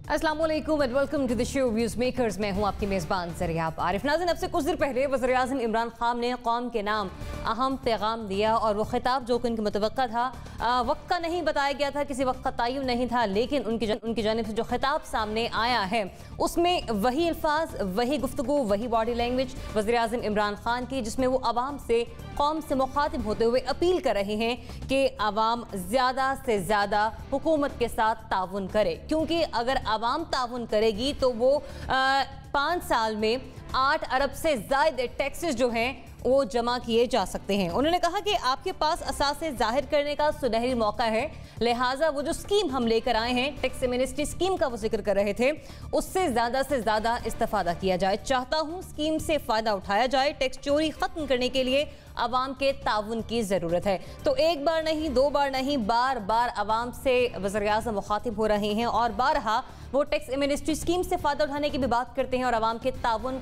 अस्सलाम वालेकुम and welcome to the show views makers. मैं हूं आपकी मेज़बान ज़रियाब आरिफ। नाज़रीन, अब से कुछ देर पहले वज़ीर-ए-आज़म इमरान खान ने कौम के नाम अहम पैगाम दिया और वो खिताब जो कि उनके मुतवक्का था, वक्त का नहीं बताया गया था, किसी वक्त का तय्युन नहीं था, लेकिन उनकी जानिब से जो खिताब सामने आया है उसमें वही अल्फाज, वही गुफ्तगू, वही बॉडी लैंग्वेज वज़ीर-ए-आज़म इमरान खान की, जिसमें वो आवाम से, कौम से मुखातिब होते हुए अपील कर रहे हैं कि आवाम ज़्यादा से ज़्यादा हुकूमत के साथ ताउन करे, क्योंकि अगर आवाम ताउन करेगी तो वो 5 साल में 8 अरब से ज़ायद टैक्सेस जो हैं वो जमा किए जा सकते हैं। उन्होंने कहा कि आपके पास असासे जाहिर करने का सुनहरी मौका है, लिहाजा वो जो स्कीम हम लेकर आए हैं, टैक्स एमनेस्टी स्कीम का वो जिक्र कर रहे थे, उससे ज़्यादा इस्तेफादा किया जाए। चाहता हूँ स्कीम से फ़ायदा उठाया जाए। टैक्स चोरी ख़त्म करने के लिए आवाम के ताउन की ज़रूरत है। तो एक बार नहीं, 2 बार नहीं, बार बार आवाम से वज़ीर-ए-आज़म मुखातिब हो रहे हैं और बारहा वो टैक्स एमनेस्टी स्कीम से फ़ायदा उठाने की भी बात करते हैं और आवाम के ताउन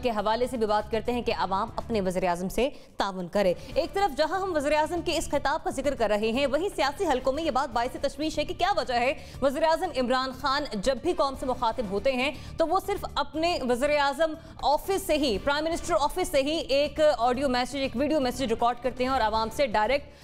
के हवाले से भी बात करते हैं कि आवाम अपने वज़ीर-ए-आज़म से ताउन करे। एक तरफ जहां हम वज़ीर-ए-आज़म के इस खिताब का जिक्र कर रहे हैं, वहीं सियासी हलकों में ये बात बाइस तशवीश है कि क्या वजह है वज़ीर-ए-आज़म इमरान खान जब भी कौम से मुखातिब होते हैं तो वो सिर्फ अपने वज़ीर-ए-आज़म ऑफिस से ही, प्राइम मिनिस्टर ऑफिस से ही एक ऑडियो मैसेज, एक वीडियो मैसेज रिकॉर्ड करते हैं और आवाम से डायरेक्ट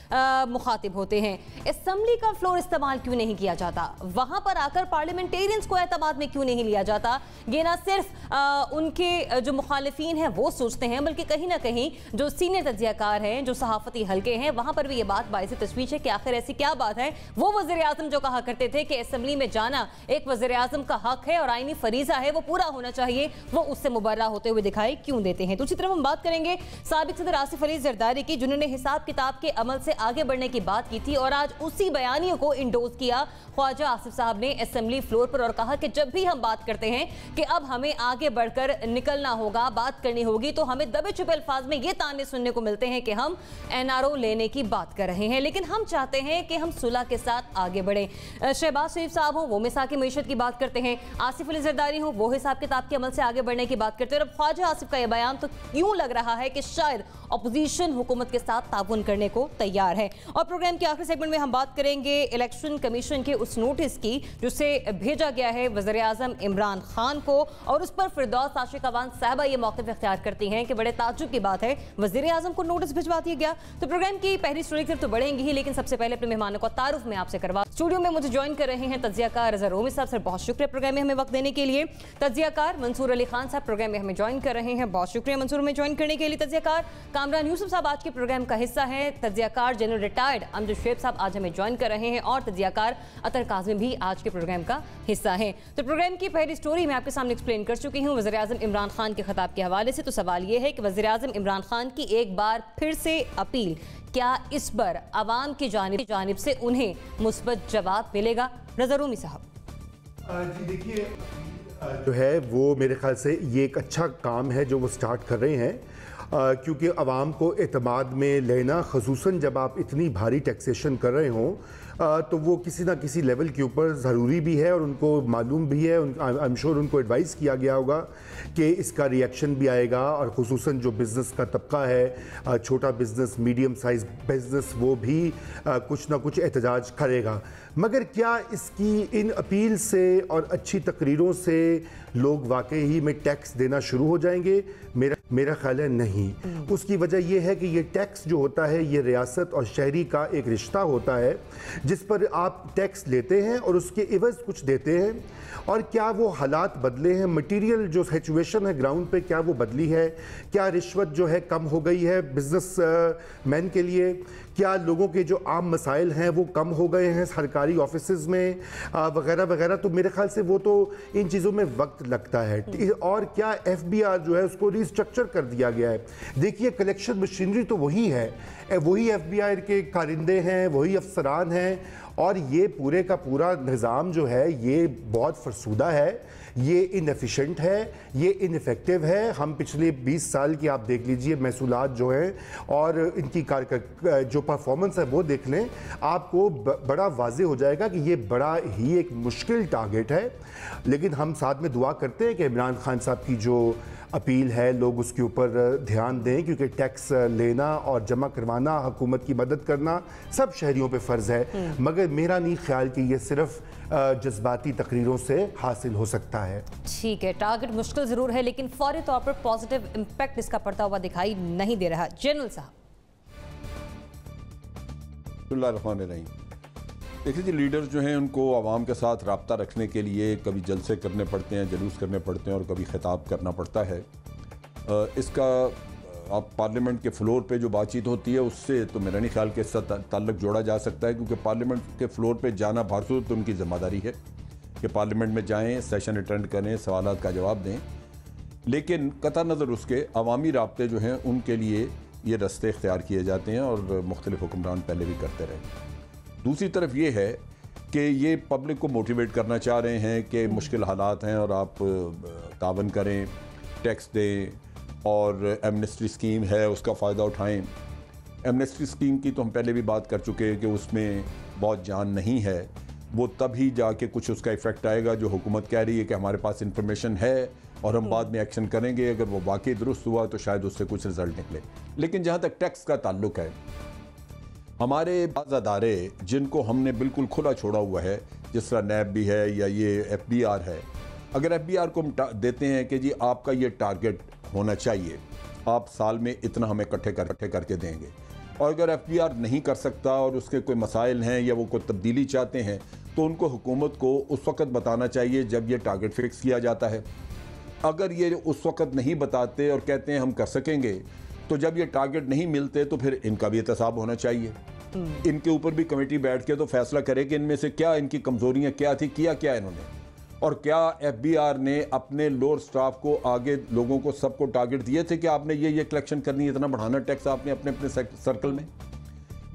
मुखातिब होते हैं। असम्बली का फ्लोर इस्तेमाल क्यों नहीं किया जाता? वहां पर आकर पार्लियामेंटेरियंस को एतमाद में क्यों नहीं लिया जाता? ये ना सिर्फ उनके जो मुखालिफिन हैं वो सोचते हैं, बल्कि कहीं ना कहीं जो सीनियर तज्जियाकार हैं, जो सहाफती हल्के हैं, वहां पर भी ये बात बाइस तशवीश है कि आखिर ऐसी क्या बात है। वो वज़ीर-ए-आज़म जो कहा करते थे कि असम्बली में जाना एक वज़ीर-ए-आज़म का हक है और आईनी फरीजा है, वो पूरा होना चाहिए, वो उससे मुबर्रा होते हुए दिखाई क्यों देते हैं? दूसरी तरफ हम बात करेंगे साबिक सदर आसिफ अली ज़रदारी की, जिन्होंने हिसाब किताब के अमल से आगे बढ़ने की बात की थी और आज उसी बयानियों को इंडोज किया ख्वाजा आसिफ साहब ने असेंबली फ्लोर पर और कहा कि जब भी हम बात करते हैं कि अब हमें आगे बढ़कर निकलना होगा, बात करनी होगी, तो हमें दबे छुपे अल्फाज में ये ताने सुनने को मिलते हैं कि हम एनआरओ लेने की बात कर रहे हैं, लेकिन हम चाहते हैं कि हम सुलह के साथ आगे बढ़ें। शहबाज शरीफ साहब हो, वो मिसाक की मईशत की बात करते हैं, आसिफ अली ज़रदारी हो, वो हिसाब किताब के अमल से आगे बढ़ने की बात करते हैं। और अब ख्वाजा आसिफ का यह बयान तो यूं लग रहा है कि शायद अपोजिशन हुकूमत के साथ ताउन करने को तैयार है। और प्रोग्राम के आखिरी सेगमेंट में हम बात करेंगे इलेक्शन कमीशन के उस नोटिस की जिसे भेजा गया है वज़ीर-ए-आज़म इमरान खान को, और उस पर फिरदौस आशिक अवान साहबा ये मौक़िफ़ इख्तियार करती हैं कि बड़े ताज्जुब की बात है, वज़ीर-ए-आज़म को नोटिस भिजवा दिया गया। तो प्रोग्राम की पहली स्टोरी की तरफ तो बढ़ेंगे ही, लेकिन सबसे पहले अपने मेहमानों का तारुफ में आपसे करवा। स्टूडियो में मुझे ज्वाइन कर रहे हैं तज्जियाकार रज़ा रोमी साहब। सर बहुत शुक्रिया प्रोग्राम में हमें वक्त देने के लिए। तज्जियाकार मंसूर अली खान साहब प्रोग्राम में हमें ज्वाइन कर रहे हैं, बहुत शुक्रिया मंसूर में ज्वाइन करने के लिए। तज्जियाकार कामरान यूसुफ साहब आज के प्रोग्राम का हिस्सा है। तज्जियाकार जनरल रिटायर्ड अमजद शुएब साहब आज हमें ज्वाइन कर रहे हैं और तज्जियाकार अतर काज़िम भी आज के प्रोग्राम का हिस्सा है। तो प्रोग्राम की पहली स्टोरी मैं आपके सामने एक्सप्लेन कर चुकी हूँ वज़ीर-ए-आज़म इमरान खान के खिताब के हवाले से। तो सवाल ये है कि वज़ीर-ए-आज़म इमरान खान की एक बार फिर से अपील, क्या इस पर आवाम की जानिब से उन्हें मुस्बत जवाब मिलेगा? रज़ा रोमी साहब जी देखिए, जो है वो मेरे ख्याल से ये एक अच्छा काम है जो वो स्टार्ट कर रहे हैं, क्योंकि आवाम को एतमाद में लेना, ख़ुसूसन जब आप इतनी भारी टैक्सेशन कर रहे हों, तो वो किसी ना किसी लेवल के ऊपर ज़रूरी भी है और उनको मालूम भी है, आई एम श्योर उनको एडवाइस किया गया होगा कि इसका रिएक्शन भी आएगा और ख़ुसूसन जो बिज़नेस का तबका है, छोटा बिज़नेस, मीडियम साइज़ बिज़नेस, वो भी कुछ ना कुछ एहतजाज करेगा। मगर क्या इसकी इन अपील से और अच्छी तकरीरों से लोग वाकई ही में टैक्स देना शुरू हो जाएंगे? मेरा ख्याल है नहीं। उसकी वजह यह है कि ये टैक्स जो होता है ये रियासत और शहरी का एक रिश्ता होता है जिस पर आप टैक्स लेते हैं और उसके इवज़ कुछ देते हैं। और क्या वो हालात बदले हैं? मटीरियल जो सिचुएशन है ग्राउंड पे, क्या वो बदली है? क्या रिश्वत जो है कम हो गई है बिज़नेस मैन के लिए? क्या लोगों के जो आम मसाइल हैं वो कम हो गए हैं सरकारी ऑफिसेज़ में वगैरह वगैरह? तो मेरे ख्याल से वो तो इन चीज़ों में वक्त लगता है। और क्या FBR जो है उसको रिस्ट्रक्चर कर दिया गया है? देखिए, कलेक्शन मशीनरी तो वही है, वही FBI के कारिंदे हैं, वही अफसरान हैं, और ये पूरे का पूरा निज़ाम जो है ये बहुत फरसूदा है, ये इनएफिशिएंट है, ये इनफेक्टिव है। हम पिछले 20 साल की आप देख लीजिए महसूलात जो हैं और इनकी जो परफॉर्मेंस है वो देख लें, आपको बड़ा वाज़ेह हो जाएगा कि ये बड़ा ही एक मुश्किल टारगेट है। लेकिन हम साथ में दुआ करते हैं कि इमरान खान साहब की जो अपील है लोग उसके ऊपर ध्यान दें, क्योंकि टैक्स लेना और जमा करवाना, हुकूमत की मदद करना सब शहरियों पे फ़र्ज़ है, मगर मेरा नहीं ख्याल कि ये सिर्फ जज्बाती तकरीरों से हासिल हो सकता है। ठीक है, टारगेट मुश्किल ज़रूर है, लेकिन फौरी तौर पर पॉजिटिव इम्पैक्ट इसका पड़ता हुआ दिखाई नहीं दे रहा। जनरल साहब। देखिए जी, लीडर्स जो हैं उनको आवाम के साथ रब्ता रखने के लिए कभी जलसे करने पड़ते हैं, जुलूस करने पड़ते हैं और कभी खिताब करना पड़ता है। इसका आप पार्लियामेंट के फ्लोर पे जो बातचीत होती है उससे तो मेरा नहीं ख्याल कि इसका ताल्लुक जोड़ा जा सकता है, क्योंकि पार्लियामेंट के फ्लोर पे जाना भारसूरत तो उनकी ज़िम्मेदारी है कि पार्लियामेंट में जाएँ, सेशन अटेंड करें, सवालात का जवाब दें, लेकिन कता नज़र उसके अवामी राब्ते जो हैं उनके लिए ये रस्ते इख्तियार किए जाते हैं और मुख्तलिफ हुक्मरान पहले भी करते रहे। दूसरी तरफ ये है कि ये पब्लिक को मोटिवेट करना चाह रहे हैं कि मुश्किल हालात हैं और आप तावन करें, टैक्स दें और एमनेस्टी स्कीम है उसका फ़ायदा उठाएं। एमनेस्टी स्कीम की तो हम पहले भी बात कर चुके हैं कि उसमें बहुत जान नहीं है, वो तभी जाके कुछ उसका इफ़ेक्ट आएगा जो हुकूमत कह रही है कि हमारे पास इंफॉर्मेशन है और हम बाद में एक्शन करेंगे। अगर वो वाकई दुरुस्त हुआ तो शायद उससे कुछ रिजल्ट निकले। लेकिन जहाँ तक टैक्स का ताल्लुक है, हमारे बाज़ अदारे जिनको हमने बिल्कुल खुला छोड़ा हुआ है, जिस तरह नैब भी है या ये FBR है, अगर FBR को हम देते हैं कि जी आपका ये टारगेट होना चाहिए, आप साल में इतना हमें इकट्ठे करके देंगे, और अगर FBR नहीं कर सकता और उसके कोई मसाइल हैं या वो कोई तब्दीली चाहते हैं तो उनको हुकूमत को उस वक़्त बताना चाहिए जब ये टारगेट फिक्स किया जाता है। अगर ये उस वक़्त नहीं बताते और कहते हैं हम कर सकेंगे, तो जब ये टारगेट नहीं मिलते तो फिर इनका भी एहतसाब होना चाहिए। इनके ऊपर भी कमेटी बैठ के तो फैसला करे कि इनमें से क्या इनकी कमजोरियां क्या थी, किया क्या इन्होंने, और क्या FBR ने अपने लोअर स्टाफ को आगे लोगों को सबको टारगेट दिए थे कि आपने ये कलेक्शन करनी है, इतना बढ़ाना टैक्स आपने अपने अपने सर्कल में।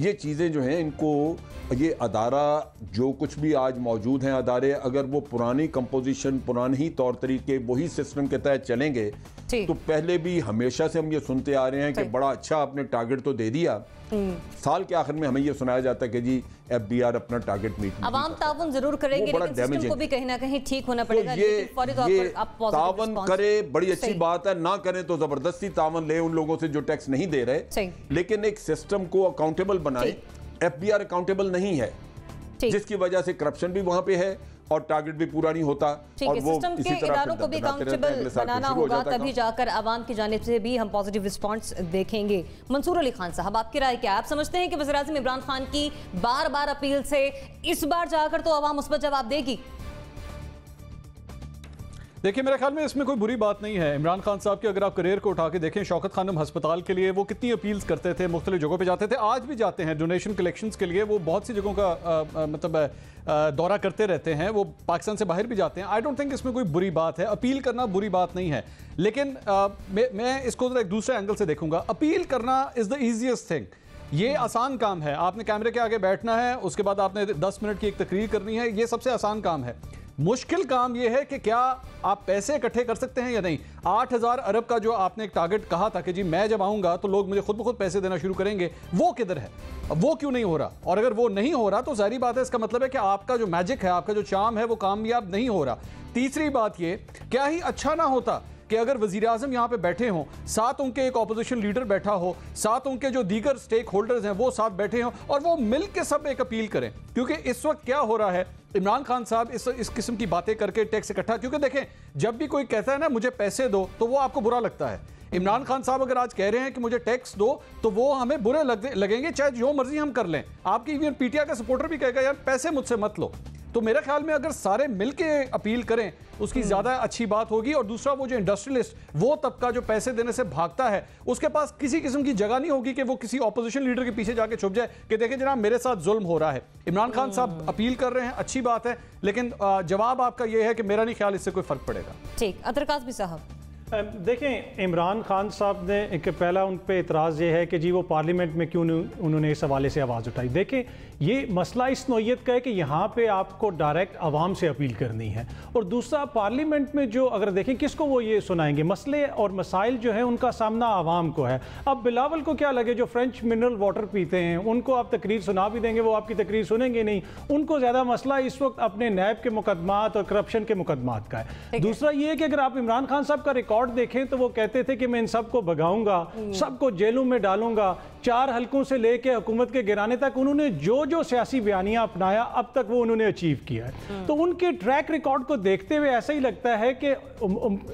ये चीज़ें जो हैं इनको, ये अदारा जो कुछ भी आज मौजूद हैं अदारे, अगर वो पुरानी कंपोजिशन, पुराने ही तौर तरीके, वही सिस्टम के तहत चलेंगे तो पहले भी हमेशा से हम ये सुनते आ रहे हैं कि बड़ा अच्छा आपने टारगेट तो दे दिया, साल के आखिर में हमें ये सुनाया जाता है कि जी FBR अपना टारगेट मीट नहीं। अवाम तावन जरूर करेंगे, लेकिन सिस्टम को भी कहीं ना कहीं ठीक होना पड़ेगा। तो ये तावन करे बड़ी अच्छी बात है, ना करें तो जबरदस्ती तावन ले उन लोगों से जो टैक्स नहीं दे रहे, लेकिन एक सिस्टम को अकाउंटेबल बनाए। FBR अकाउंटेबल नहीं है, जिसकी वजह से करप्शन भी वहां पे है और टारगेट भी पूरा नहीं होता। और वो सिस्टम के इदारों को भी अकाउंटेबल बनाना होगा, तभी जाकर अवाम की जानिब से भी हम पॉजिटिव रिस्पांस देखेंगे। मंसूर अली खान साहब, आपकी राय क्या? आप समझते हैं कि वज़ीर-ए-आज़म इमरान खान की बार बार अपील से इस बार जाकर तो अवाम उस पर जवाब देगी? देखिए, मेरे ख्याल में इसमें कोई बुरी बात नहीं है। इमरान खान साहब की अगर आप करियर को उठा के देखें, शौकत खानम हस्पताल के लिए वो कितनी अपील्स करते थे, मुख्तलिफ जगहों पे जाते थे, आज भी जाते हैं डोनेशन कलेक्शंस के लिए। वो बहुत सी जगहों का मतलब दौरा करते रहते हैं, वो पाकिस्तान से बाहर भी जाते हैं। आई डोंट थिंक इसमें कोई बुरी बात है, अपील करना बुरी बात नहीं है। लेकिन मैं इसको एक दूसरे एंगल से देखूंगा। अपील करना इज़ द ईजीएस्ट थिंग, ये आसान काम है। आपने कैमरे के आगे बैठना है, उसके बाद आपने 10 मिनट की एक तकरीर करनी है, ये सबसे आसान काम है। मुश्किल काम यह है कि क्या आप पैसे इकट्ठे कर सकते हैं या नहीं। 8,000 अरब का जो आपने एक टारगेट कहा था कि जी मैं जब आऊंगा तो लोग मुझे खुद ब खुद पैसे देना शुरू करेंगे, वो किधर है? अब वो क्यों नहीं हो रहा? और अगर वो नहीं हो रहा तो जाहिर बात है, इसका मतलब है कि आपका जो मैजिक है, आपका जो चार्म है, वो कामयाब नहीं हो रहा। तीसरी बात ये, क्या ही अच्छा ना होता कि अगर वज़ीर-ए-आज़म यहाँ पे बैठे हों, साथ उनके एक ऑपोजिशन लीडर बैठा हो, साथ उनके जो दीगर स्टेक होल्डर्स हैं वो साथ बैठे हों और वो मिल के सब एक अपील करें। क्योंकि इस वक्त क्या हो रहा है, इमरान खान साहब इस किस्म की बातें करके टैक्स इकट्ठा, क्योंकि देखें जब भी कोई कहता है ना मुझे पैसे दो, तो वो आपको बुरा लगता है। इमरान खान साहब अगर आज कह रहे हैं कि मुझे टैक्स दो, तो वो हमें बुरे लगेंगे, चाहे जो मर्जी हम कर लें। आपकी इवन PTI का सपोर्टर भी कहेगा यार पैसे मुझसे मत लो। तो मेरे ख्याल में अगर सारे मिलके अपील करें उसकी ज्यादा अच्छी बात होगी। और दूसरा, वो जो इंडस्ट्रियलिस्ट, वो तबका जो पैसे देने से भागता है, उसके पास किसी किस्म की जगह नहीं होगी कि वो किसी ऑपोजिशन लीडर के पीछे जाके छुप जाए कि देखें जनाब मेरे साथ जुल्म हो रहा है। इमरान खान साहब अपील कर रहे हैं, अच्छी बात है, लेकिन जवाब आपका यह है कि मेरा नहीं ख्याल इससे कोई फर्क पड़ेगा। ठीक, अतर काज़मी साहब, देखें इमरान खान साहब ने एक पहला उन पे इतराज़ ये है कि जी वो पार्लियामेंट में क्यों उन्होंने इस हवाले से आवाज़ उठाई। देखें ये मसला इस नौयत का है कि यहाँ पे आपको डायरेक्ट आवाम से अपील करनी है। और दूसरा, पार्लियामेंट में जो अगर देखें किसको वो ये सुनाएंगे, मसले और मसाइल जो है उनका सामना आवाम को है। अब बिलावल को क्या लगे जो फ्रेंच मिनरल वाटर पीते हैं, उनको आप तकरीर सुना भी देंगे, वो आपकी तकरीर सुनेंगे नहीं। उनको ज़्यादा मसला इस वक्त अपने नैब के मुकदमात और करप्शन के मुकदमात का है। दूसरा ये है कि अगर आप इमरान खान साहब का रिकॉर्ड देखें तो वो कहते थे कि मैं इन सबको भगाऊंगा, सबको जेलों में डालूंगा। 4 हल्कों से लेके हुकूमत के गिराने तक उन्होंने जो जो सियासी बयानियां अपनाया अब तक वो उन्होंने अचीव किया है। तो उनके ट्रैक रिकॉर्ड को देखते हुए ऐसा ही लगता है कि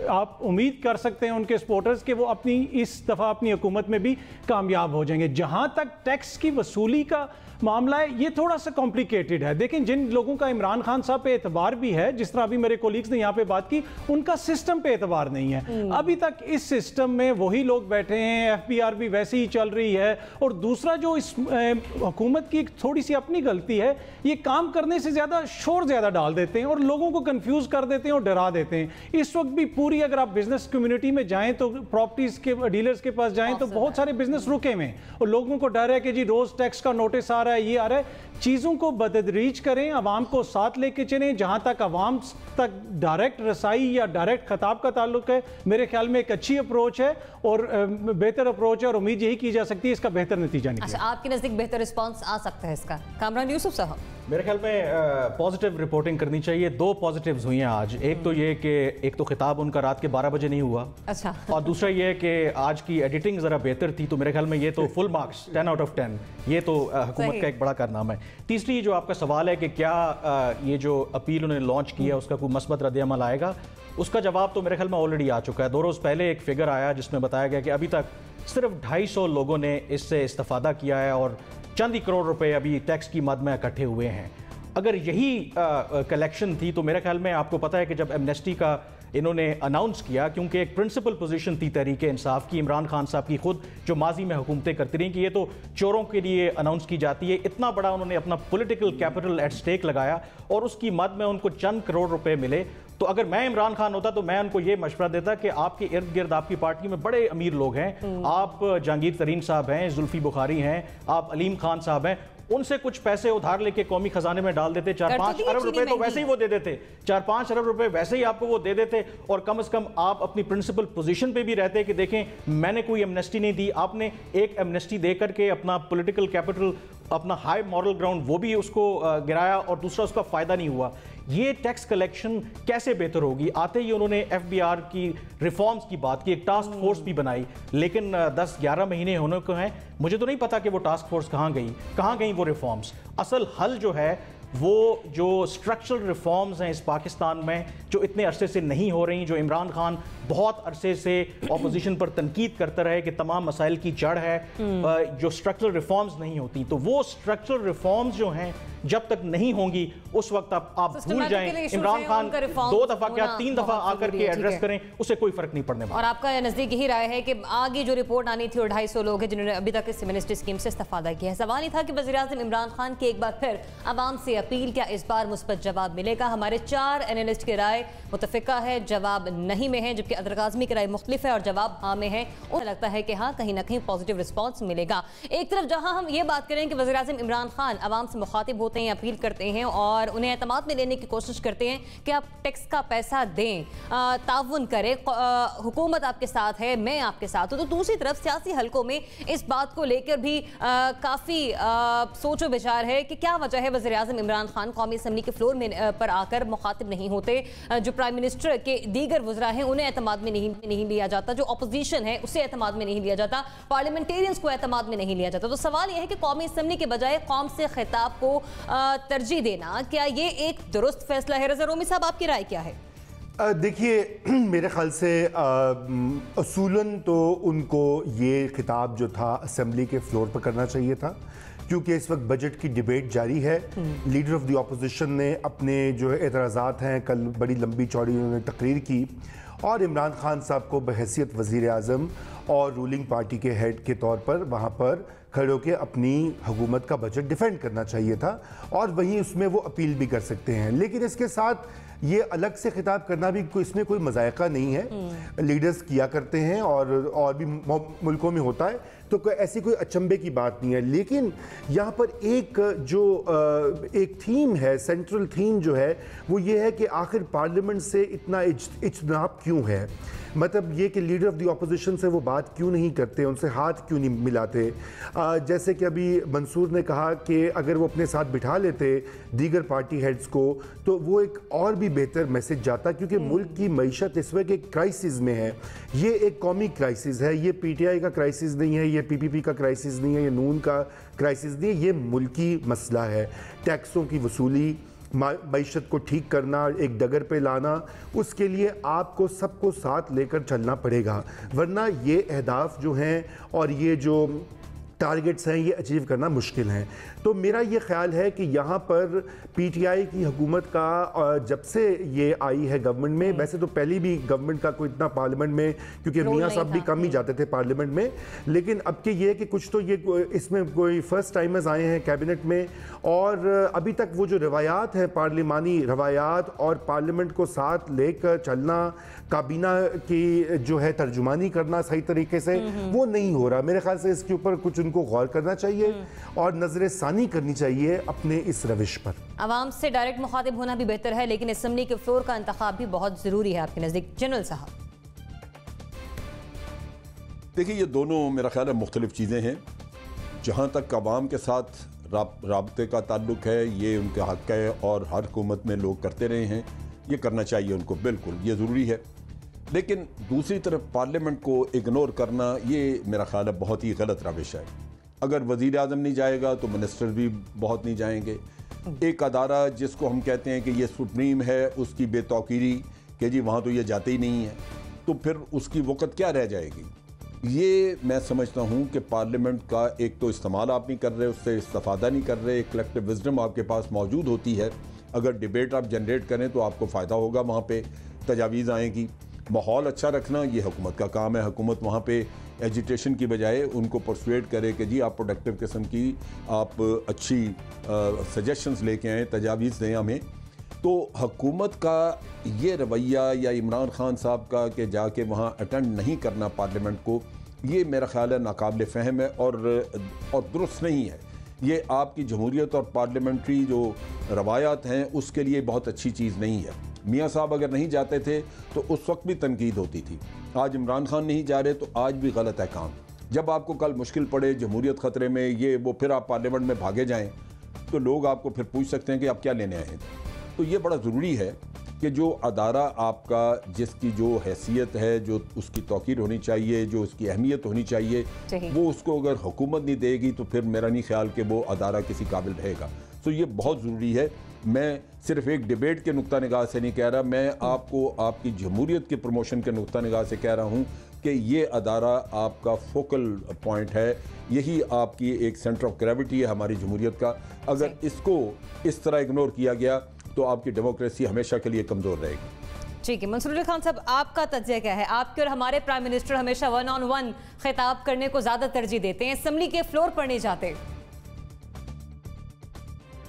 आप उम्मीद कर सकते हैं उनके सपोर्टर्स कि वो अपनी इस दफ़ा अपनी हुकूमत में भी कामयाब हो जाएंगे। जहां तक टैक्स की वसूली का मामला है, ये थोड़ा सा कॉम्प्लिकेटेड है। देखें, जिन लोगों का इमरान खान साहब पे एतबार भी है, जिस तरह अभी मेरे कोलीग्स ने यहाँ पे बात की, उनका सिस्टम पे एतबार नहीं है। अभी तक इस सिस्टम में वही लोग बैठे हैं, FBR भी वैसे ही चल रही है। और दूसरा जो इस हुकूमत की थोड़ी सी अपनी गलती है, ये काम करने से ज़्यादा शोर ज़्यादा डाल देते हैं और लोगों को कन्फ्यूज़ कर देते हैं और डरा देते हैं। इस वक्त भी पूरी, अगर आप बिजनेस कम्युनिटी में जाएँ तो प्रॉपर्टीज़ के डीलर्स के पास जाएँ तो बहुत सारे बिजनेस रुके हुए हैं और लोगों को डर है कि जी रोज़ टैक्स का नोटिस आ रहा है, ये आ रहा है। चीज़ों को बतदरीज करें, आवाम को साथ लेके चलें। जहां तक आवाम तक डायरेक्ट रसाई या डायरेक्ट खिताब का ताल्लुक है, मेरे ख्याल में एक अच्छी अप्रोच है और बेहतर अप्रोच है और उम्मीद यही की जा सकती है इसका बेहतर नतीजा निकले। अच्छा, आपके नज़दीक बेहतर रिस्पांस आ सकता है इसका? कामरान यूसुफ साहब, मेरे ख्याल में पॉजिटिव रिपोर्टिंग करनी चाहिए। 2 पॉजिटिव्स हुई हैं आज। एक तो ये कि एक तो खिताब उनका रात के 12 बजे नहीं हुआ। अच्छा। और दूसरा ये कि आज की एडिटिंग ज़रा बेहतर थी, तो मेरे ख्याल में ये तो फुल मार्क्स 10 आउट ऑफ 10, ये तो हुकूमत का एक बड़ा कारनामा है। तीसरी जो आपका सवाल है कि क्या ये जो अपील उन्होंने लॉन्च किया उसका कोई मस्बत रद्द-ए-अमल आएगा, उसका जवाब तो मेरे ख्याल में ऑलरेडी आ चुका है। 2 रोज़ पहले एक फिगर आया जिसमें बताया गया कि अभी तक सिर्फ 250 लोगों ने इससे इस्तेफादा किया है और चंद ही करोड़ रुपए अभी टैक्स की मद में इकट्ठे हुए हैं। अगर यही कलेक्शन थी तो मेरे ख्याल में आपको पता है कि जब एमनेस्टी का इन्होंने अनाउंस किया, क्योंकि एक प्रिंसिपल पोजीशन थी तहरीक इंसाफ की, इमरान खान साहब की खुद जो माजी में हुकूमतें करती रही कि ये तो चोरों के लिए अनाउंस की जाती है। इतना बड़ा उन्होंने अपना पॉलिटिकल कैपिटल एट स्टेक लगाया और उसकी मद में उनको चंद करोड़ रुपए मिले। तो अगर मैं इमरान खान होता तो मैं उनको ये मशवरा देता कि आपके इर्द गिर्द आपकी पार्टी में बड़े अमीर लोग हैं, आप जहांगीर तरीन साहब हैं, जुल्फी बुखारी हैं, आप अलीम खान साहब हैं, उनसे कुछ पैसे उधार लेके कौमी खजाने में डाल देते। 4-5 अरब रुपए तो वैसे ही वो दे देते, 4-5 अरब रुपए वैसे ही आपको वो दे देते और कम से कम आप अपनी प्रिंसिपल पोजीशन पे भी रहते कि देखें मैंने कोई एमनेस्टी नहीं दी, आपने एक एमनेस्टी दे करके अपना पॉलिटिकल कैपिटल, अपना हाई मॉरल ग्राउंड वो भी उसको गिराया और दूसरा उसका फायदा नहीं हुआ। ये टैक्स कलेक्शन कैसे बेहतर होगी? आते ही उन्होंने FBR की रिफॉर्म्स की बात की, एक टास्क फोर्स भी बनाई, लेकिन 10-11 महीने होने को हैं, मुझे तो नहीं पता कि वो टास्क फोर्स कहाँ गई वो रिफॉर्म्स। असल हल जो है वो जो स्ट्रक्चरल रिफॉर्म्स हैं इस पाकिस्तान में जो इतने अरसे से नहीं हो रही, जो इमरान खान बहुत अरसे से ऑपोजिशन पर तनकीद करता रहे कि तमाम मसाइल की जड़ है, जो स्ट्रक्चरल रिफॉर्म्स नहीं होती, तो वो स्ट्रक्चरल रिफॉर्म्स जो हैं जब तक नहीं होंगी उस वक्त आप भूल जाएं। इमरान खान 2 दफा क्या 3 दफा आकर के एड्रेस करें, उससे कोई फर्क नहीं पड़ने वाला। और आपका नजदीक यही राय है कि आगे जो रिपोर्ट आनी थी और 250 लोग हैं जिन्होंने अभी तक इस मिनिस्ट्री स्कीम से इस्तेफादा किया है। सवाल ही था कि वज़ीर-ए-आज़म इमरान खान की एक बार फिर आवाम से अपील, क्या इस बार मुस्बत जवाब मिलेगा? हमारे 4 एनालिस्ट की राय मुतफिका है, जवाब नहीं में है, जबकि अदर काज़मी की राय मुख्तलिफ है और जवाब हाँ में है। उन्हें लगता है कि हाँ कहीं ना कहीं पॉजिटिव रिस्पॉन्स मिलेगा। एक तरफ जहाँ हम ये बात करें कि वज़ीर-ए-आज़म इमरान खान आवाम से मुखातिब होते हैं, अपील करते हैं और उन्हें एतमाद में लेने की कोशिश करते हैं कि आप टैक्स का पैसा दें, ताउन करें, हुकूमत आपके साथ है, मैं आपके साथ हूं। तो दूसरी तरफ सियासी हलकों में इस बात को लेकर भी काफ़ी सोचो विचार है कि क्या वजह है वज़ीर-ए-आज़म इमरान खान कौमी असम्बली के फ्लोर में पर आकर मुखातिब नहीं होते, जो प्राइम मिनिस्टर के दीगर वज़रा हैं उन्हें एतमाद में नहीं लिया जाता, जो अपोजिशन है उसे एतमाद में नहीं लिया जाता, पार्लियामेंटेरियंस को एतमाद में नहीं लिया जाता। तो सवाल यह है कि कौमी असम्बली के बजाय कौम से खिताब को तरजीह देना, क्या ये एक दुरुस्त फैसला है? रज़ा रोमी साहब, आपकी राय क्या है? देखिए, मेरे ख्याल से असूलन तो उनको ये खिताब जो था असेंबली के फ्लोर पर करना चाहिए था, क्योंकि इस वक्त बजट की डिबेट जारी है। लीडर ऑफ द ऑपोजिशन ने अपने जो एतराज़ात हैं कल बड़ी लंबी चौड़ी उन्होंने तकरीर की और इमरान खान साहब को बहैसियत वज़ीर आज़म और रूलिंग पार्टी के हेड के तौर पर वहाँ पर खड़े होकर अपनी हुकूमत का बजट डिफेंड करना चाहिए था और वहीं उसमें वो अपील भी कर सकते हैं। लेकिन इसके साथ ये अलग से खिताब करना भी इसमें कोई मजायका नहीं है। लीडर्स किया करते हैं और भी मुल्कों में होता है, तो ऐसी कोई अचंभे की बात नहीं है। लेकिन यहाँ पर एक थीम है, सेंट्रल थीम जो है वो ये है कि आखिर पार्लियामेंट से इतना इज्तनाब क्यों है। मतलब ये कि लीडर ऑफ द ऑपोजिशन से वो बात क्यों नहीं करते, उनसे हाथ क्यों नहीं मिलाते। जैसे कि अभी मंसूर ने कहा कि अगर वो अपने साथ बिठा लेते दीगर पार्टी हेड्स को तो वो एक और भी बेहतर मैसेज जाता, क्योंकि मुल्क की मईशत इस वक्त एक क्राइसिस में है। ये एक कौमी क्राइसिस है, ये PTI का क्राइसिस नहीं है, ये PPP का क्राइसिस नहीं है, ये नून का क्राइसिस नहीं है, ये मुल्की मसला है। टैक्सों की वसूली, मईशत को ठीक करना, एक डगर पे लाना, उसके लिए आपको सबको साथ लेकर चलना पड़ेगा, वरना ये अहदाफ जो हैं और ये जो टारगेट्स हैं ये अचीव करना मुश्किल हैं। तो मेरा ये ख्याल है कि यहाँ पर PTI की हुकूमत का जब से ये आई है गवर्नमेंट में, वैसे तो पहले भी गवर्नमेंट का कोई इतना पार्लियामेंट में, क्योंकि मियाँ साहब भी कम ही जाते थे पार्लियामेंट में, लेकिन अब के ये कि कुछ तो ये इसमें कोई फर्स्ट टाइमर्स आए हैं कैबिनेट में, और अभी तक वो जो रवायात हैं, पार्लिमानी रवायात और पार्लियामेंट को साथ लेकर चलना, काबीना की जो है तर्जुमानी करना सही तरीके से, वो नहीं हो रहा। मेरे ख्याल से इसके ऊपर कुछ उनको गौर करना चाहिए और नजर सानी करनी चाहिए अपने इस रविश पर। आवाम से डायरेक्ट मुखातिब होना भी बेहतर है, लेकिन असेंबली के फ्लोर का इंतखाब भी बहुत जरूरी है आपके नजदीक। जनरल साहब, देखिए ये दोनों मेरा ख्याल है मुख्तलिफ चीज़ें हैं। जहाँ तक आवाम के साथ राब्ते का ताल्लुक है, ये उनके हक़ है और हर हुकूमत में लोग करते रहे हैं, ये करना चाहिए उनको, बिल्कुल ये ज़रूरी है। लेकिन दूसरी तरफ पार्लियामेंट को इग्नोर करना ये मेरा ख्याल है बहुत ही गलत रविश है। अगर वज़ीर आज़म नहीं जाएगा तो मिनिस्टर भी बहुत नहीं जाएंगे। एक अदारा जिसको हम कहते हैं कि ये सुप्रीम है, उसकी बेतौकीरी कि जी वहाँ तो ये जाते ही नहीं है, तो फिर उसकी वक़्त क्या रह जाएगी। ये मैं समझता हूँ कि पार्लियामेंट का एक तो इस्तेमाल आप नहीं कर रहे, उससे इस्तेफादा नहीं कर रहे। एक कलेक्टिव विजडम आपके पास मौजूद होती है, अगर डिबेट आप जनरेट करें तो आपको फ़ायदा होगा, वहाँ पे तजावीज़ आएंगी। माहौल अच्छा रखना ये हुकूमत का काम है। हुकूमत वहाँ पे एजिटेशन की बजाय उनको परसुएड करे कि जी आप प्रोडक्टिव किस्म की आप अच्छी सजेशंस लेके आएँ, तजावीज़ दें हमें। तो हुकूमत का ये रवैया या इमरान खान साहब का कि जाके वहाँ अटेंड नहीं करना पार्लियामेंट को, ये मेरा ख्याल है नाकाबिल फ़हम है और दुरुस्त नहीं है। ये आपकी जमहूरियत और पार्लियामेंट्री जो रवायात हैं उसके लिए बहुत अच्छी चीज़ नहीं है। मियाँ साहब अगर नहीं जाते थे तो उस वक्त भी तनकीद होती थी। आज इमरान खान नहीं जा रहे तो आज भी गलत है काम। जब आपको कल मुश्किल पड़े, जमहूरियत ख़तरे में, ये वो, फिर आप पार्लियामेंट में भागे जाएं तो लोग आपको फिर पूछ सकते हैं कि आप क्या लेने आए थे। तो ये बड़ा ज़रूरी है कि जो अदारा आपका, जिसकी जो हैसियत है, जो उसकी तौकीर होनी चाहिए, जो उसकी अहमियत होनी चाहिए, वो उसको अगर हुकूमत नहीं देगी तो फिर मेरा नहीं ख्याल कि वो अदारा किसी काबिल रहेगा। तो ये बहुत ज़रूरी है। मैं सिर्फ एक डिबेट के नुक्ता निगाह से नहीं कह रहा, मैं आपको आपकी जमहूरियत के प्रमोशन के नुक्ता निगाह से कह रहा हूँ कि ये अदारा आपका फोकल पॉइंट है, यही आपकी एक सेंटर ऑफ ग्रेविटी है हमारी जमहूरियत का। अगर इसको इस तरह इग्नोर किया गया तो आपकी डेमोक्रेसी हमेशा के लिए कमज़ोर रहेगी। ठीक है, मंसूर अली खान साहब, आपका तज्ज़िया क्या है? आपके और हमारे प्राइम मिनिस्टर हमेशा 1-on-1 खिताब करने को ज़्यादा तरजीह देते हैं, असेंबली के फ्लोर पर नहीं जाते।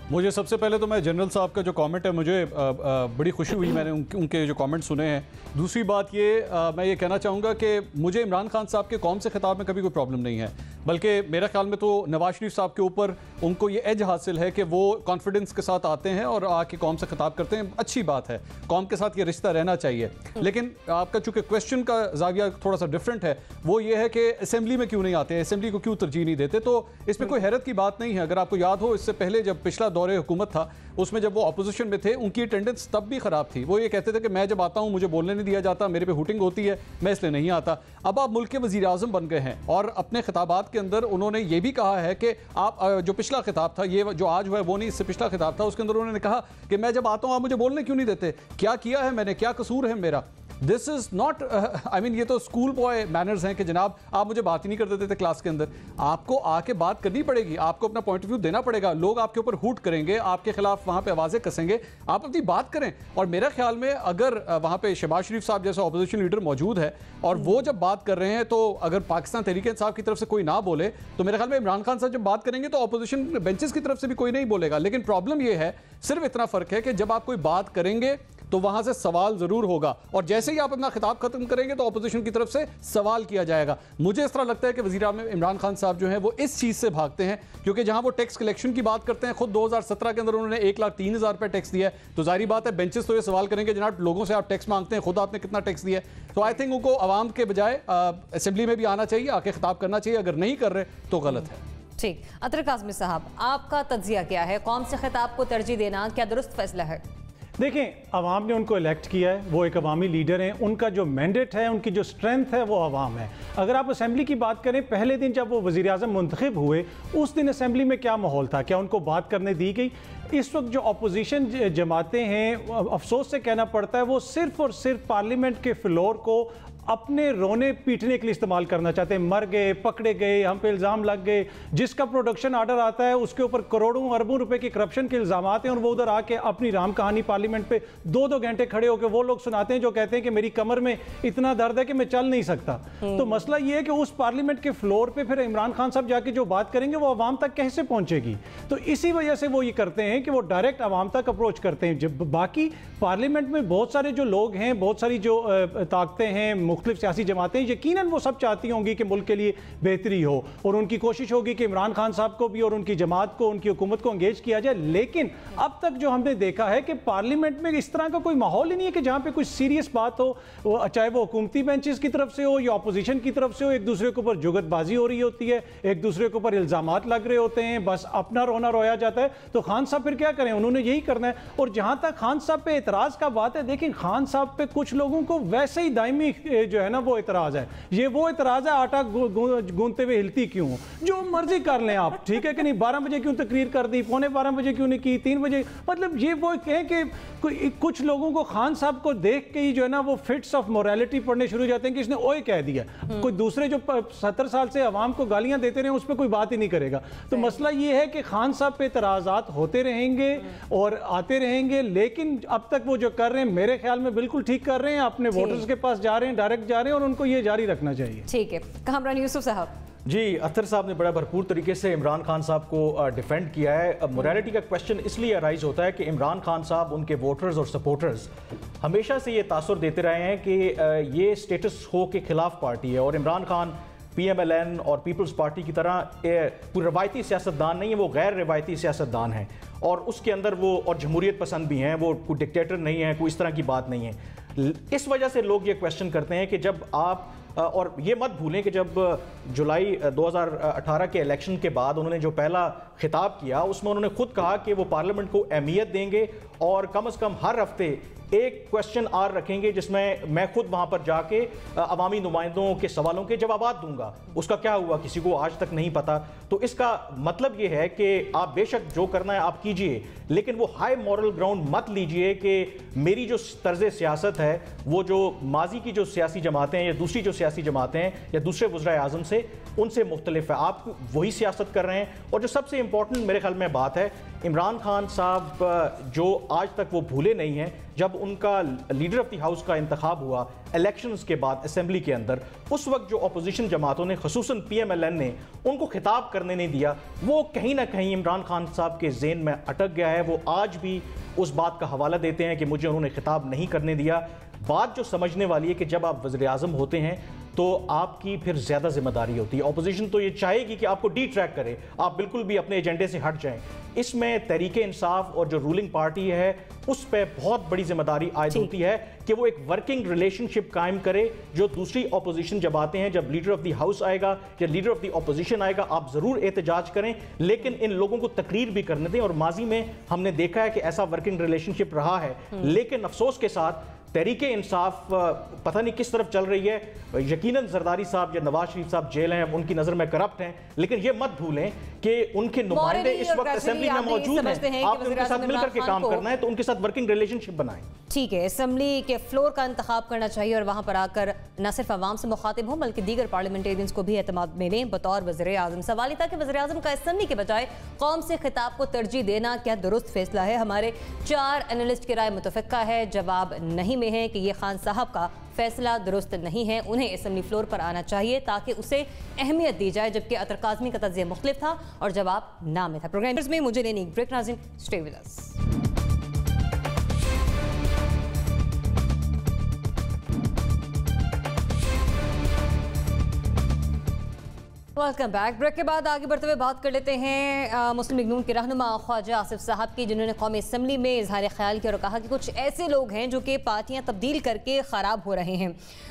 मुझे सबसे पहले तो मैं जनरल साहब का जो कमेंट है, मुझे बड़ी खुशी हुई, मैंने उनके जो कमेंट सुने हैं। दूसरी बात ये मैं ये कहना चाहूँगा कि मुझे इमरान खान साहब के कौम से खिताब में कभी कोई प्रॉब्लम नहीं है, बल्कि मेरे ख्याल में तो नवाज शरीफ साहब के ऊपर उनको ये एज हासिल है कि वो कॉन्फिडेंस के साथ आते हैं और आके कौम से खिताब करते हैं। अच्छी बात है, कौम के साथ ये रिश्ता रहना चाहिए। लेकिन आपका चूँकि क्वेश्चन का जाविया थोड़ा सा डिफरेंट है, वो ये है कि असेंबली में क्यों नहीं आते, असेंबली को क्यों तरजीह नहीं देते। तो इसमें कोई हैरत की बात नहीं है। अगर आपको याद हो, इससे पहले जब पिछला दौरे हुकूमत था, उसमें जब वो अपोजिशन में थे, उनकी अटेंडेंस तब भी खराब थी। वो ये कहते थे कि मैं जब आता हूं मुझे बोलने नहीं दिया जाता, मेरे पे हुटिंग होती है, मैं इसलिए नहीं आता। अब आप मुल्क के वज़ीर आज़म बन गए हैं और अपने खिताबात के अंदर उन्होंने ये भी कहा है कि आप जो पिछला खिताब था, ये जो आज हुआ है वो नहीं, इससे पिछला खिताब था, उसके अंदर उन्होंने कहा कि मैं जब आता हूं आप मुझे बोलने क्यों नहीं देते, क्या किया है मैंने, क्या कसूर है मेरा। This is not, I mean ये तो स्कूल बॉय मैनर्स हैं कि जनाब आप मुझे बात ही नहीं कर देते थे क्लास के अंदर। आपको आके बात करनी पड़ेगी, आपको अपना पॉइंट ऑफ व्यू देना पड़ेगा। लोग आपके ऊपर हुट करेंगे, आपके खिलाफ वहाँ पे आवाज़ें कसेंगे, आप अपनी बात करें। और मेरे ख्याल में अगर वहाँ पे शहबाज शरीफ साहब जैसा अपोजिशन लीडर मौजूद है और वो जब बात कर रहे हैं, तो अगर पाकिस्तान तहरीक इंसाफ की तरफ से कोई ना बोले तो मेरे ख्याल में इमरान खान साहब जब बात करेंगे तो अपोजिशन बेंचेस की तरफ से भी कोई नहीं बोलेगा। लेकिन प्रॉब्लम ये है, सिर्फ इतना फ़र्क है कि जब आप कोई बात करेंगे तो वहां से सवाल जरूर होगा, और जैसे ही आप अपना खिताब खत्म करेंगे तो अपोजिशन की तरफ से सवाल किया जाएगा। मुझे इस तरह लगता है कि वज़ीर आज़म इमरान खान साहब जो हैं वो इस चीज़ से भागते हैं, क्योंकि जहां वो टैक्स कलेक्शन की बात करते हैं, खुद 2017 के अंदर उन्होंने 1,03,000 रुपये टैक्स दिया है, तो जाहिर बात है बेंचेस तो ये सवाल करेंगे जनाब लोगों से आप टैक्स मांगते हैं, खुद आपने कितना टैक्स दिया है। तो आई थिंक उनको आवाम के बजाय असेंबली में भी आना चाहिए, आके खिताब करना चाहिए, अगर नहीं कर रहे तो गलत है। ठीक, अतर काज़मी साहब, आपका तज्जिया क्या है? कौम से खिताब को तरजीह देना क्या दुरुस्त फैसला है? देखें, अवाम ने उनको इलेक्ट किया है, वो एक अवामी लीडर हैं, उनका जो मैंडेट है, उनकी जो स्ट्रेंथ है वो अवाम है। अगर आप असेंबली की बात करें, पहले दिन जब वो वज़ीर आज़म मुंतखब हुए, उस दिन असेंबली में क्या माहौल था? क्या उनको बात करने दी गई? इस वक्त जो अपोजिशन जमातें हैं, अफसोस से कहना पड़ता है, वो सिर्फ और सिर्फ पार्लियामेंट के फ्लोर को अपने रोने पीटने के लिए इस्तेमाल करना चाहते हैं। मर गए, पकड़े गए, हम पे इल्ज़ाम लग गए, जिसका प्रोडक्शन आर्डर आता है उसके ऊपर करोड़ों अरबों रुपए के करप्शन के इल्ज़ाम हैं, और वो उधर आके अपनी राम कहानी पार्लियामेंट पे 2-2 घंटे खड़े होकर वो लोग सुनाते हैं जो कहते हैं कि मेरी कमर में इतना दर्द है कि मैं चल नहीं सकता। तो मसला ये है कि उस पार्लियामेंट के फ्लोर पर फिर इमरान खान साहब जाके जो बात करेंगे वो अवाम तक कैसे पहुंचेगी? तो इसी वजह से वो ये करते हैं कि वो डायरेक्ट अवाम तक अप्रोच करते हैं। जब बाकी पार्लियामेंट में बहुत सारे जो लोग हैं, बहुत सारी जो ताकतें हैं, मुख्तलिफ सियासी जमातें, यकीनन वो सब चाहती होंगी कि मुल्क के लिए बेहतरी हो, और उनकी कोशिश होगी कि इमरान खान साहब को भी और उनकी जमात को, उनकी हुकूमत को एंगेज किया जाए। लेकिन अब तक जो हमने देखा है कि पार्लियामेंट में इस तरह का कोई माहौल ही नहीं है कि जहां पे कोई सीरियस बात हो, चाहे वो हुकूमती बेंचेस की तरफ से हो या अपोजिशन की तरफ से हो। एक दूसरे के ऊपर जुगतबाजी हो रही होती है, एक दूसरे के ऊपर इल्जामात लग रहे होते हैं, बस अपना रोना रोया जाता है। तो खान साहब फिर क्या करें? उन्होंने यही करना है। और जहां तक खान साहब पे एतराज का बात है, देखिए खान साहब पे कुछ लोगों को वैसे ही दायमी जो है ना वो एतराज है। ये वो एतराज है, आटा गूंदते हुए हिलती क्यों? जो मर्जी कर लें आप, ठीक है कि नहीं? 12 बजे क्यों तकरीर कर दी, 12:15 बजे क्यों नहीं की, 3 बजे? मतलब ये वो कहें कि कुछ लोगों को खान साहब को देख के ही जो है ना वो फिट्स ऑफ मोरालिटी पढ़ने शुरू हो जाते हैं कि इसने ओए कह दिया। कोई दूसरे जो 70 साल से अवाम को गालियां देते रहे उस पर कोई बात ही नहीं करेगा। तो मसला ये है कि खान साहब पे एतराज़ात होते रहेंगे और आते रहेंगे, लेकिन अब तक वो जो कर रहे हैं मेरे ख्याल में बिल्कुल ठीक कर रहे हैं। अपने वोटर्स के पास जा रहे हैं, डायरेक्ट जा रहे हैं, और उनको ये जारी रखना चाहिए। ठीक है, कामरान यूसुफ साहब। जी, अतर साहब ने बड़ा भरपूर तरीके से इमरान खान साहब को डिफेंड किया है। मोरालिटी का क्वेश्चन इसलिए अराइज होता है कि इमरान खान साहब, उनके वोटर्स और सपोर्टर्स हमेशा से ये तासुर देते रहे हैं कि ये स्टेटस को के खिलाफ पार्टी है, और इमरान खान PMLN और पीपल्स पार्टी की तरह कोई रवायती सियासतदान नहीं है, वो गैर रवायती सियासतदान है, और उसके अंदर वो और जमहूरियत पसंद भी हैं, वो कोई डिक्टेटर नहीं है, कोई इस तरह की बात नहीं है। इस वजह से लोग ये क्वेश्चन करते हैं कि जब आप, और ये मत भूलें कि जब जुलाई 2018 के इलेक्शन के बाद उन्होंने जो पहला खिताब किया उसमें उन्होंने खुद कहा कि वो पार्लियामेंट को अहमियत देंगे और कम से कम हर हफ्ते एक क्वेश्चन आर रखेंगे जिसमें मैं खुद वहां पर जाके अवामी नुमाइंदों के सवालों के जवाब दूंगा। उसका क्या हुआ किसी को आज तक नहीं पता। तो इसका मतलब ये है कि आप बेशक जो करना है आप कीजिए, लेकिन वो हाई मॉरल ग्राउंड मत लीजिए कि मेरी जो तर्ज सियासत है वो जो माजी की जो सियासी जमातें हैं या दूसरी जो सियासी जमातें हैं या दूसरे वज़ीर आज़म से उनसे मुख्तलिफ है, आप वही सियासत कर रहे हैं। और जो सबसे इंपॉर्टेंट मेरे ख्याल में बात है, इमरान खान साहब जो आज तक वो भूले नहीं हैं, जब उनका लीडर ऑफ द हाउस का इंतखाब हुआ इलेक्शंस के बाद असेंबली के अंदर, उस वक्त जो अपोजिशन जमातों ने ख़ुसूसन PMLN ने उनको खिताब करने नहीं दिया, वो कहीं ना कहीं इमरान खान साहब के ज़हन में अटक गया है। वो आज भी उस बात का हवाला देते हैं कि मुझे उन्होंने खिताब नहीं करने दिया। बात जो समझने वाली है कि जब आप वज़ीर आज़म होते हैं तो आपकी फिर ज़्यादा जिम्मेदारी होती है। ऑपोजिशन तो ये चाहेगी कि आपको डिट्रैक्ट करे, आप बिल्कुल भी अपने एजेंडे से हट जाएं। इसमें तहरीक इंसाफ और जो रूलिंग पार्टी है उस पर बहुत बड़ी जिम्मेदारी आयद होती है कि वो एक वर्किंग रिलेशनशिप कायम करे। जो दूसरी ऑपोजिशन जब आते हैं, जब लीडर ऑफ द हाउस आएगा या लीडर ऑफ द ऑपोजिशन आएगा, आप ज़रूर एहतजाज करें, लेकिन इन लोगों को तकरीर भी करने दें। और माजी में हमने देखा है कि ऐसा वर्किंग रिलेशनशिप रहा है, लेकिन अफसोस के साथ तहरीक इंसाफ पता नहीं किस तरफ चल रही है। यकीनन जरदारी साहब या नवाज शरीफ साहब जेल हैं, उनकी नज़र में करप्ट हैं, लेकिन ये मत भूलें कि उनके नुमाइंदे इस वक्त असेंबली में मौजूद हैं। आपने उनके साथ मिलकर के काम करना है, तो उनके साथ वर्किंग रिलेशनशिप बनाएं। ठीक है, असेंबली के फ्लोर का इंतखाब करना चाहिए और वहां पर आकर न सिर्फ आवाम से मुखातिब हो बल्कि दीगर पार्लियामेंटेरियंस को भी एतमाद में लें बतौर वज़ीर आज़म। सवाल था कि वज़ीर आज़म का असेंबली के बजाय कौम से खिताब को तरजीह देना क्या दुरुस्त फैसला है? हमारे 4 एनालिस्ट की राय मुतफ़िक़ा है, जवाब नहीं में है कि ये खान साहब का फैसला दुरुस्त नहीं है, उन्हें असेंबली फ्लोर पर आना चाहिए ताकि उसे अहमियत दी जाए, जबकि अतर काज़मी का तज़्ज़िया मुख्तलिफ था और जवाब ना में था। प्रोग्राम में मुझे लेनी ब्रेक, नाज़रीन stay with us. Welcome back. Break के बाद आगे बढ़ते हुए बात कर लेते हैं मुस्लिम लीग नून के रहनुमा ख्वाजा आसिफ साहब की, जिन्होंने कौमी असम्बली में इजहार ख्याल किया और कहा कि कुछ ऐसे लोग हैं जो कि पार्टियां तब्दील करके ख़राब हो रहे हैं।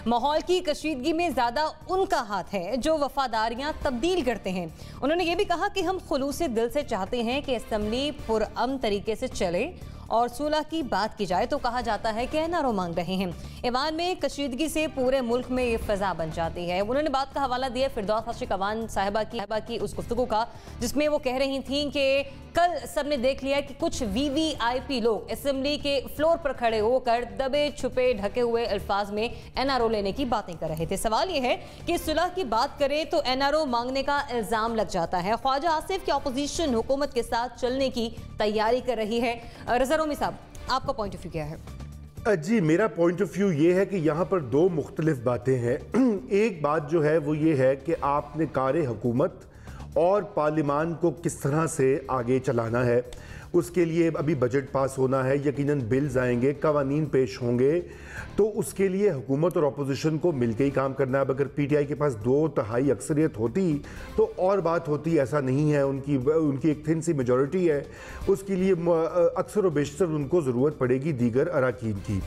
माहौल की कशीदगी में ज़्यादा उनका हाथ है जो वफादारियां तब्दील करते हैं। उन्होंने ये भी कहा कि हम खुलूस दिल से चाहते हैं कि असम्बली पुरअमन तरीके से चले और सुलह की बात की जाए, तो कहा जाता है कि एनआरओ मांग रहे हैं। ईवान में कशीदगी से पूरे मुल्क में ये फिजा बन जाती है। उन्होंने बात का हवाला दिया फिरदौस आशिक अवान साहिबा की उस गुफ्तगू का, जिसमें वो कह रही थी कि कल सबने देख लिया कि कुछ वीवीआईपी लोग असेंबली के फ्लोर पर खड़े होकर दबे छुपे ढके हुए अल्फाज में एनआरओ लेने की बातें कर रहे थे। सवाल ये है कि सुलह की बात करें तो एनआरओ मांगने का इल्जाम लग जाता है। ख्वाजा आसिफ की अपोजिशन हुकूमत के साथ चलने की तैयारी कर रही है। रज़ा रोमी साहब, आपका पॉइंट ऑफ व्यू क्या है? जी, मेरा पॉइंट ऑफ व्यू ये है कि यहाँ पर दो मुख्तलिफ बातें हैं। एक बात जो है वो ये है कि आपने कार हुकूमत और पार्लिमान को किस तरह से आगे चलाना है, उसके लिए अभी बजट पास होना है, यकीनन बिल्स आएंगे, कवानीन पेश होंगे, तो उसके लिए हुकूमत और अपोजिशन को मिलकर ही काम करना है। अगर पीटीआई के पास 2/3 अक्सरियत होती तो और बात होती, ऐसा नहीं है। उनकी एक थिन सी मेजॉरिटी है, उसके लिए अक्सर व बेशतर उनको ज़रूरत पड़ेगी दीगर अराकीन की।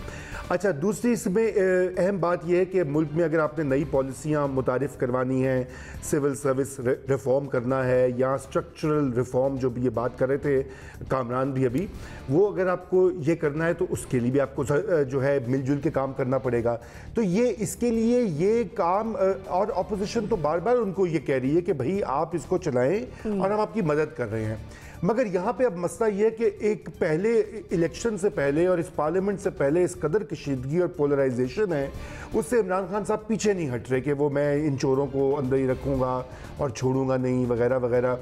अच्छा, दूसरी इसमें अहम बात यह है कि मुल्क में अगर आपने नई पॉलिसियाँ मुतारिफ़ करवानी हैं, सिविल सर्विस रिफॉर्म करना है या स्ट्रक्चरल रिफॉर्म जो भी ये बात कर रहे थे कामरान भी अभी, वो अगर आपको ये करना है तो उसके लिए भी आपको जो है मिलजुल के काम करना पड़ेगा। तो ये इसके लिए ये काम, और अपोजिशन तो बार बार उनको ये कह रही है कि भाई आप इसको चलाएं और हम आपकी मदद कर रहे हैं। मगर यहाँ पे अब मसला ये है कि एक पहले इलेक्शन से पहले और इस पार्लियामेंट से पहले इस कदर कशीदगी और पोलराइजेशन है, उससे इमरान खान साहब पीछे नहीं हट रहे कि वो मैं इन चोरों को अंदर ही रखूँगा और छोड़ूंगा नहीं वगैरह वगैरह,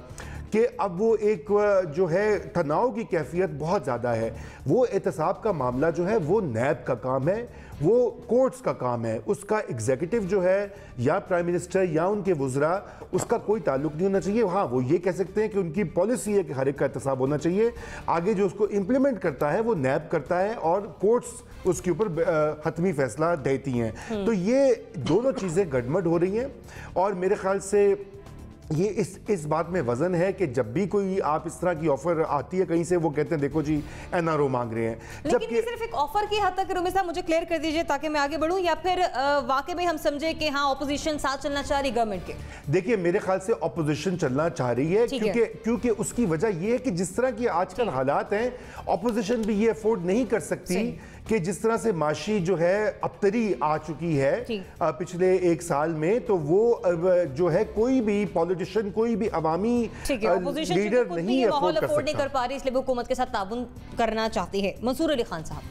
कि अब वो एक जो है तनाव की कैफियत बहुत ज़्यादा है। वो एहतसाब का मामला जो है वो नैब का काम है, वो कोर्ट्स का काम है, उसका एग्जीक्यूटिव जो है या प्राइम मिनिस्टर या उनके वुज़रा, उसका कोई ताल्लुक नहीं होना चाहिए। हाँ, वो ये कह सकते हैं कि उनकी पॉलिसी है कि हर एक का एहतसाब होना चाहिए, आगे जो उसको इम्प्लीमेंट करता है वो नैब करता है और कोर्ट्स उसके ऊपर हतमी फैसला देती हैं। तो ये दोनों चीज़ें गड़बड़ हो रही हैं और मेरे ख्याल से ये इस बात में वजन है कि जब भी कोई आप इस तरह की ऑफर आती है कहीं से, वो कहते हैं देखो जी एनआरओ मांग रहे हैं। लेकिन ये सिर्फ एक ऑफर की हद तक रोमी साहब मुझे क्लियर कर दीजिए ताकि मैं आगे बढ़ूं, या फिर वाकई में हम समझे कि हाँ ऑपोजिशन साथ चलना चाह रही गवर्नमेंट के? देखिए, मेरे ख्याल से ऑपोजिशन चलना चाह रही है क्योंकि उसकी वजह ये है कि जिस तरह की आजकल हालात हैं, ऑपोजिशन भी ये अफोर्ड नहीं कर सकती कि जिस तरह से माशी जो है अबतरी आ चुकी है पिछले एक साल में, तो वो जो है कोई भी पॉलिटिशियन, कोई भी अवामी लीडर नहीं अफोर्ड कर पा रही, इसलिए वो हुकूमत के साथ ताउन करना चाहती है। मंसूर अली खान साहब,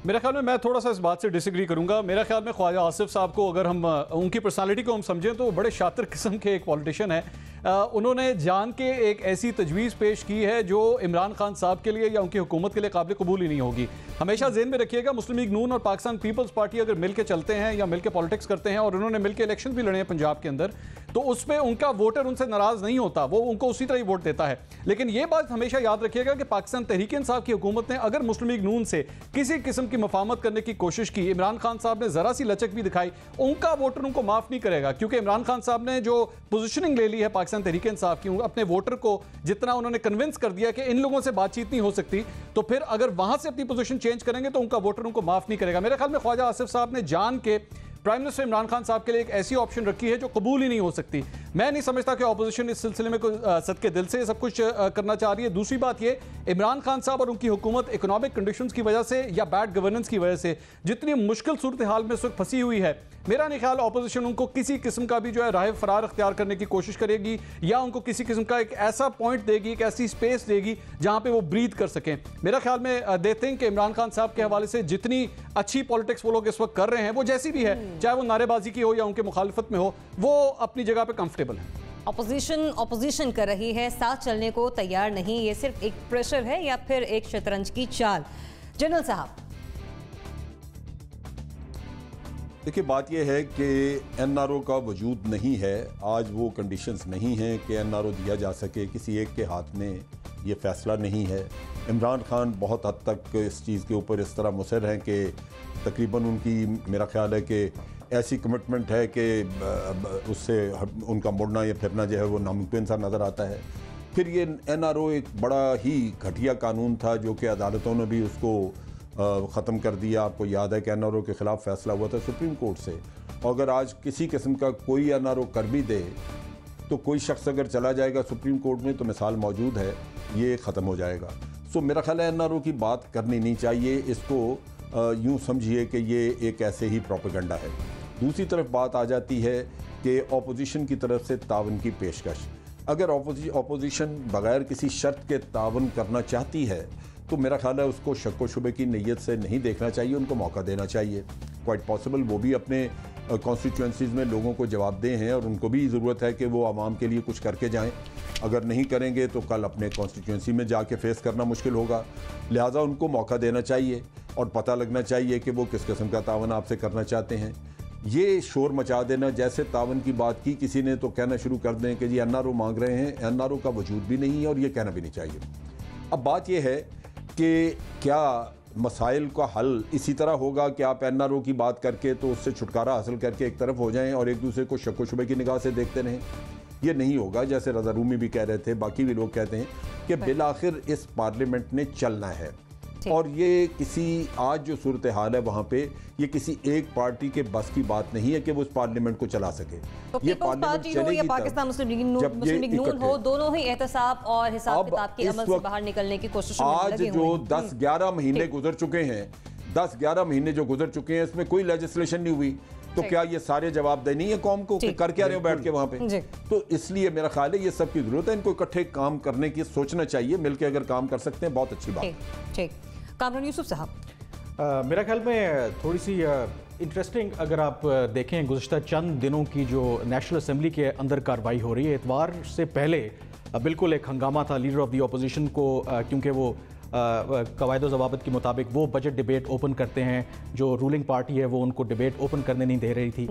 मेरे ख्याल में मैं थोड़ा सा इस बात से डिसएग्री करूंगा। मेरा ख्याल में ख्वाजा आसिफ साहब को अगर हम उनकी पर्सनालिटी को हम समझें तो बड़े शातिर किस्म के एक पॉलिटिशियन है। उन्होंने जान के एक ऐसी तजवीज़ पेश की है जो इमरान खान साहब के लिए या उनकी हुकूमत के लिए काबिल कबूल ही नहीं होगी। हमेशा ज़हन में रखिएगा, मुस्लिम लीग नून और पाकिस्तान पीपल्स पार्टी अगर मिलकर चलते हैं या मिलकर पॉलिटिक्स करते हैं, और उन्होंने मिलकर इलेक्शन भी लड़े हैं पंजाब के अंदर, तो उसमें उनका वोटर उनसे नाराज़ नहीं होता, वो उनको उसी तरह ही वोट देता है। लेकिन ये बात हमेशा याद रखिएगा कि पाकिस्तान तहरीक इंसाफ की हुकूमत ने अगर मुस्लिम लीग नून से किसी किस्म की मफामत करने की कोशिश की, इमरान खान साहब ने ज़रा सी लचक भी दिखाई, उनका वोटर उनको माफ़ नहीं करेगा। क्योंकि इमरान खान साहब ने जो पोजिशनिंग ले ली है पाकिस्तान तहरीक इंसाफ की, अपने वोटर को जितना उन्होंने कन्विंस कर दिया कि इन लोगों से बातचीत नहीं हो सकती, तो फिर अगर वहां से अपनी पोजीशन चेंज करेंगे तो उनका वोटर उनको माफ नहीं करेगा। मेरे ख्याल में ख्वाजा आसिफ साहब ने जान के प्राइम मिनिस्टर इमरान खान साहब के लिए एक ऐसी ऑप्शन रखी है जो कबूल ही नहीं हो सकती। मैं नहीं समझता कि ऑपोजिशन इस सिलसिले में कोई सदके दिल से सब कुछ करना चाह रही है। दूसरी बात ये, इमरान खान साहब और उनकी हुकूमत इकोनॉमिक कंडीशंस की वजह से या बैड गवर्नेंस की वजह से जितनी मुश्किल सूरत हाल में इस वक्त फंसी हुई है, मेरा नहीं ख्याल ऑपोजिशन उनको किसी किस्म का भी जो है राह फरार अख्तियार करने की कोशिश करेगी या उनको किसी किस्म का एक ऐसा पॉइंट देगी, एक ऐसी स्पेस देगी जहां पे वो ब्रीथ कर सकें। मेरा ख्याल में देते हैं कि इमरान खान साहब के हवाले से जितनी अच्छी पॉलिटिक्स वो लोग इस वक्त कर रहे हैं, वो जैसी भी है, चाहे वो नारेबाजी की हो या उनके मुखालिफत में हो, वो अपनी जगह पे कंफर्टेबल है। ऑपोजिशन कर रही है, साथ चलने को तैयार नहीं, ये सिर्फ एक प्रेशर है या फिर एक शतरंज की चाल? जनरल साहब, देखिए, बात यह है कि एनआरओ का वजूद नहीं है, आज वो कंडीशंस नहीं हैं कि एनआरओ दिया जा सके, किसी एक के हाथ में ये फैसला नहीं है। इमरान खान बहुत हद तक इस चीज़ के ऊपर इस तरह मुसर हैं कि तकरीबन उनकी, मेरा ख्याल है कि ऐसी कमिटमेंट है कि उससे उनका मुड़ना या फिरना जो है वो नामुमकिन सा नज़र आता है। फिर ये NRO एक बड़ा ही घटिया कानून था जो कि अदालतों ने भी उसको ख़त्म कर दिया। आपको याद है कि NRO के ख़िलाफ़ फैसला हुआ था सुप्रीम कोर्ट से, और अगर आज किसी किस्म का कोई NRO कर भी दे तो कोई शख्स अगर चला जाएगा सुप्रीम कोर्ट में तो मिसाल मौजूद है, ये ख़त्म हो जाएगा। सो मेरा ख्याल है NRO की बात करनी नहीं चाहिए, इसको यूँ समझिए कि ये एक ऐसे ही प्रोपेगेंडा है। दूसरी तरफ बात आ जाती है कि अपोजिशन की तरफ से तावन की पेशकश। अगर अपोजिशन बग़ैर किसी शर्त के तावन करना चाहती है तो मेरा ख्याल है उसको शक व शुबे की नीयत से नहीं देखना चाहिए, उनको मौका देना चाहिए। क्वाइट पॉसिबल वो भी अपने कॉन्स्टिट्यूंसीज़ में लोगों को जवाबदेह हैं और उनको भी ज़रूरत है कि वो आवाम के लिए कुछ करके जाएं। अगर नहीं करेंगे तो कल अपने कॉन्स्टिट्यूंसी में जाके फेस करना मुश्किल होगा। लिहाजा उनको मौका देना चाहिए और पता लगना चाहिए कि वो किस किस्म का तावन आपसे करना चाहते हैं। ये शोर मचा देना, जैसे तावन की बात की किसी ने तो कहना शुरू कर दें कि जी NRO मांग रहे हैं, NRO का वजूद भी नहीं है और ये कहना भी नहीं चाहिए। अब बात यह है कि क्या मसाइल का हल इसी तरह होगा कि आप NRO की बात करके तो उससे छुटकारा हासिल करके एक तरफ हो जाएं और एक दूसरे को शक व शुबे की निगाह से देखते रहें? ये नहीं होगा। जैसे रज़ा रूमी भी कह रहे थे, बाकी भी लोग कहते हैं कि बिलाखिर इस पार्लियामेंट ने चलना है, और ये किसी आज जो सूरत हाल है वहाँ पे ये किसी एक पार्टी के बस की बात नहीं है कि वो उस पार्लियामेंट को चला सके। तो ये पार्टी हो या पाकिस्तान मुस्लिम लीग नून हो, दोनों ही एहतसाब और हिसाब किताब के अमल से बाहर निकलने की कोशिश में आज जो 10-11 महीने गुजर चुके हैं, 10-11 महीने जो गुजर चुके हैं, इसमें कोई लेजिस्लेशन नहीं हुई, तो क्या ये सारे जवाबदेह नहीं है कौम को कि कर क्या रहे हो बैठ के वहां पे? तो इसलिए मेरा ख्याल है ये सब की जरूरत है, इनको इकट्ठे काम करने की सोचना चाहिए, मिलकर अगर काम कर सकते हैं बहुत अच्छी बात। ठीक, कामरान यूसुफ साहब, मेरा ख्याल में थोड़ी सी इंटरेस्टिंग अगर आप देखें गुज़श्ता चंद दिनों की जो नेशनल असेंबली के अंदर कार्रवाई हो रही है, इतवार से पहले बिल्कुल एक हंगामा था लीडर ऑफ द अपोजिशन को, क्योंकि वो कवायद व ज़वाबित के मुताबिक वो बजट डिबेट ओपन करते हैं, जो रूलिंग पार्टी है वो उनको डिबेट ओपन करने नहीं दे रही थी।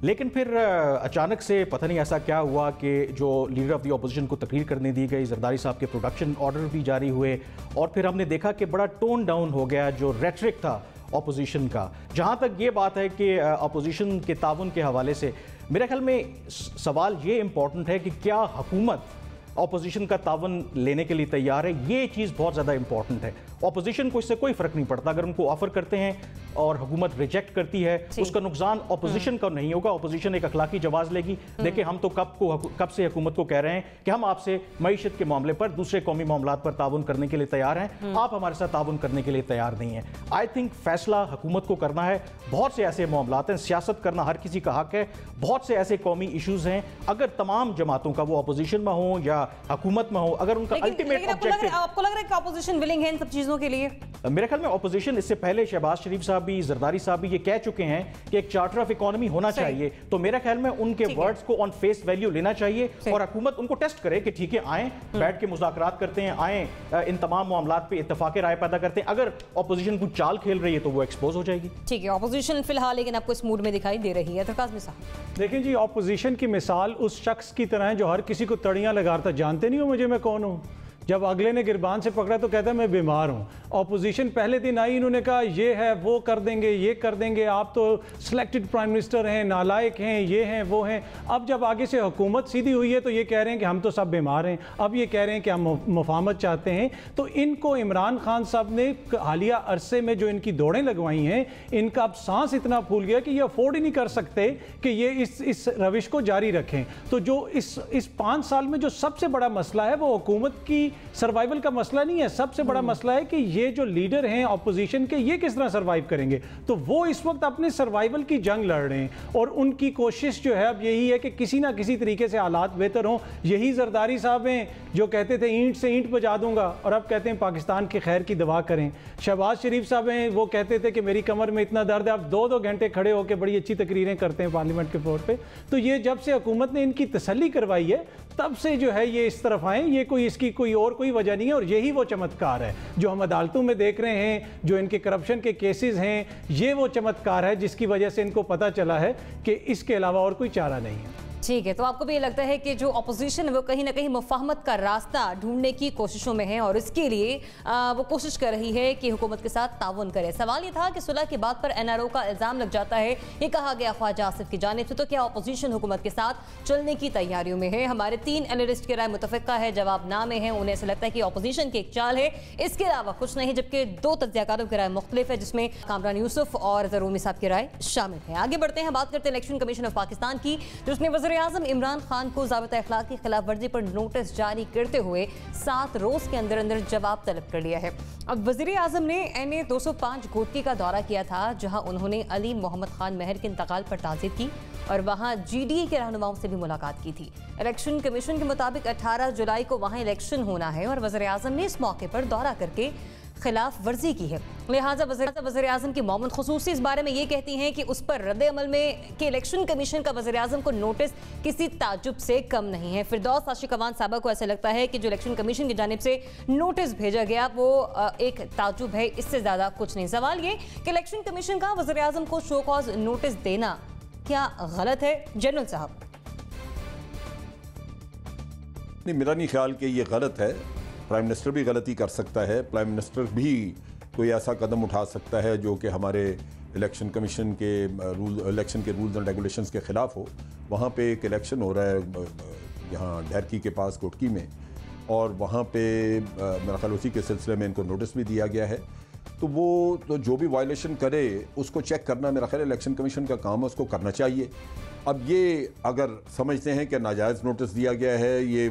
लेकिन फिर अचानक से पता नहीं ऐसा क्या हुआ कि जो लीडर ऑफ द अपोजिशन को तकरीर करने दी गई, जरदारी साहब के प्रोडक्शन ऑर्डर भी जारी हुए, और फिर हमने देखा कि बड़ा टोन डाउन हो गया जो रेटरिक था अपोजिशन का। जहाँ तक ये बात है कि अपोजिशन के ताउन के हवाले से मेरे ख्याल में सवाल ये इम्पॉर्टेंट है कि क्या हुकूमत अपोजिशन का तावन लेने के लिए तैयार है? ये चीज़ बहुत ज़्यादा इंपॉर्टेंट है। अपोजिशन को इससे कोई फ़र्क नहीं पड़ता, अगर उनको ऑफर करते हैं और हुकूमत रिजेक्ट करती है उसका नुकसान अपोजिशन का नहीं होगा। अपोजिशन एक अखलाकी जवाब लेगी, देखिए हम तो कब से हुकूमत को कह रहे हैं कि हम आपसे मईशत के मामले पर, दूसरे कौमी मामलात पर ताउन करने के लिए तैयार हैं, आप हमारे साथ ताउन करने के लिए तैयार नहीं हैं। आई थिंक फैसला हुकूमत को करना है। बहुत से ऐसे मामलात हैं, सियासत करना हर किसी का हक है, बहुत से ऐसे कौमी इशूज़ हैं, अगर तमाम जमातों का, वो अपोजिशन में हो या हुकूमत में हो, अगर उनका अल्टीमेट ऑब्जेक्टिव, आपको लग रहा है कि अपोजिशन विलिंग है इन सब चीजों के लिए? मेरे ख्याल में अपोजिशन इससे पहले शहबाज शरीफ साहब भी, जरदारी साहब भी ये कह चुके हैं कि एक चार्टर ऑफ इकोनॉमी होना चाहिए। तो मेरे ख्याल में उनके वर्ड्स को ऑन फेस वैल्यू लेना चाहिए और हुकूमत उनको टेस्ट करे कि ठीक है आए, बैठ के मुज़ाकरात करते हैं, आए इन तमाम मामलात पे इत्तफाक़ राय पैदा करते हैं। अगर अपोजिशन कुछ चाल खेल रही है तो वो एक्सपोज हो जाएगी। ठीक है, अपोजिशन फिलहाल लेकिन आपको इस मूड में दिखाई दे रही है। काज़मी साहब, देखिए जी, अपोजिशन की मिसाल उस शख्स की तरह है जो हर किसी को तड़ियां लगाता, जानते नहीं हो मुझे मैं कौन हूँ, जब अगले ने गिरबान से पकड़ा तो कहता है मैं बीमार हूँ। ऑपोजिशन पहले दिन आई, इन्होंने कहा ये है, वो कर देंगे, ये कर देंगे, आप तो सिलेक्टेड प्राइम मिनिस्टर हैं, नालायक हैं, ये हैं, वो हैं। अब जब आगे से हुकूमत सीधी हुई है तो ये कह रहे हैं कि हम तो सब बीमार हैं, अब ये कह रहे हैं कि हम मुफाहमत चाहते हैं। तो इनको इमरान खान साहब ने हालिया अरसे में जो इनकी दौड़ें लगवाई हैं, इनका अब सांस इतना फूल गया कि ये अफोर्ड ही नहीं कर सकते कि ये इस रविश को जारी रखें। तो जो इस 5 साल में जो सबसे बड़ा मसला है वो हुकूमत की सर्वाइवल का मसला नहीं है, सबसे बड़ा मसला है कि ये जो लीडर हैं ऑपोजिशन के, ये किस तरह सर्वाइव करेंगे। तो वो इस वक्त अपने सर्वाइवल की जंग लड़ रहे हैं और उनकी कोशिश जो है अब यही है कि किसी ना किसी तरीके से हालात बेहतर हों। यही जरदारी साहब हैं जो कहते थे ईंट से ईंट बजा दूंगा और अब कहते हैं पाकिस्तान के खैर की दुआ करें। शहबाज शरीफ साहब हैं, वो कहते थे कि मेरी कमर में इतना दर्द है, अब 2-2 घंटे खड़े होकर बड़ी अच्छी तकरीरें करते हैं पार्लियामेंट के फ्लोर पे। तो ये जब से हुकूमत ने इनकी तसल्ली करवाई है तब से जो है ये इस तरफ आए, ये कोई इसकी कोई वजह नहीं है। और यही वो चमत्कार है जो हम अदालतों में देख रहे हैं, जो इनके करप्शन के केसेस हैं, ये वो चमत्कार है जिसकी वजह से इनको पता चला है कि इसके अलावा और कोई चारा नहीं है। ठीक है, तो आपको भी ये लगता है कि जो अपोजिशन है वो कहीं ना कहीं मुफाहमत का रास्ता ढूंढने की कोशिशों में है और इसके लिए वो कोशिश कर रही है कि हुकूमत के साथ ताउन करे। सवाल ये था कि सुलह की बात पर NRO का इल्ज़ाम लग जाता है, ये कहा गया ख्वाजा आसिफ की जानिब से, तो क्या अपोजिशन हुकूमत के साथ चलने की तैयारियों में है? हमारे 3 एनालिस्ट की राय मुतफ़िक़ा है, जवाब ना में है। उन्हें ऐसा लगता है कि अपोजिशन की एक चाल है, इसके अलावा कुछ नहीं, जबकि 2 तज्ज़ियाकारों की राय मुख्तलिफ है, जिसमें कामरान यूसुफ और ज़रूमी साहब की राय शामिल है। आगे बढ़ते हैं, बात करते हैं इलेक्शन कमीशन ऑफ पाकिस्तान की, जिसने वज़ीर-ए-आज़म इमरान खान को ज़ाबिता अखलाक की खिलाफ वर्जी पर नोटिस जारी करते हुए 7 रोज़ के अंदर अंदर जवाब तलब कर लिया है। अब वज़ीर-ए-आज़म ने NA 205 गोटकी का दौरा किया था, जहां उन्होंने अली मोहम्मद खान महर के इंतकाल पर ताज़ियत की और वहां GDA के रहनुमाओं से भी मुलाकात की थी। इलेक्शन कमीशन के मुताबिक 18 जुलाई को वहां इलेक्शन होना है और वज़ीर-ए-आज़म ने इस मौके पर दौरा करके खिलाफ वर्जी की है। लिहाजा वज़ीर-ए-आज़म की मोहम्मद खुसूसी इस बारे में ये कहती हैं कि उस पर रद्द अमल में कि इलेक्शन कमीशन का वज़ीर-ए-आज़म को नोटिस किसी ताजुब से कम नहीं है। फिरदौस आशिक अवान साहबा को ऐसा लगता है कि जो इलेक्शन कमीशन की जानिब से नोटिस भेजा गया वो एक ताजुब है, इससे ज़्यादा कुछ नहीं। सवाल ये कि इलेक्शन कमीशन का वज़ीर-ए-आज़म को शो कॉज नोटिस देना क्या गलत है? जनरल साहब। नहीं, मेरा नहीं ख्याल कि ये गलत है। प्राइम मिनिस्टर भी गलती कर सकता है, प्राइम मिनिस्टर भी कोई ऐसा कदम उठा सकता है जो कि हमारे इलेक्शन कमीशन के इलेक्शन के रूल्स एंड रेगुलेशंस के ख़िलाफ़ हो। वहाँ पे एक इलेक्शन हो रहा है यहाँ ढेरकी के पास कोटकी में, और वहाँ पे मेरा ख्याल उसी के सिलसिले में इनको नोटिस भी दिया गया है। तो वो तो जो भी वायलेशन करे उसको चेक करना मेरा ख्याल इलेक्शन कमीशन का काम है, उसको करना चाहिए। अब ये अगर समझते हैं कि नाजायज़ नोटिस दिया गया है, ये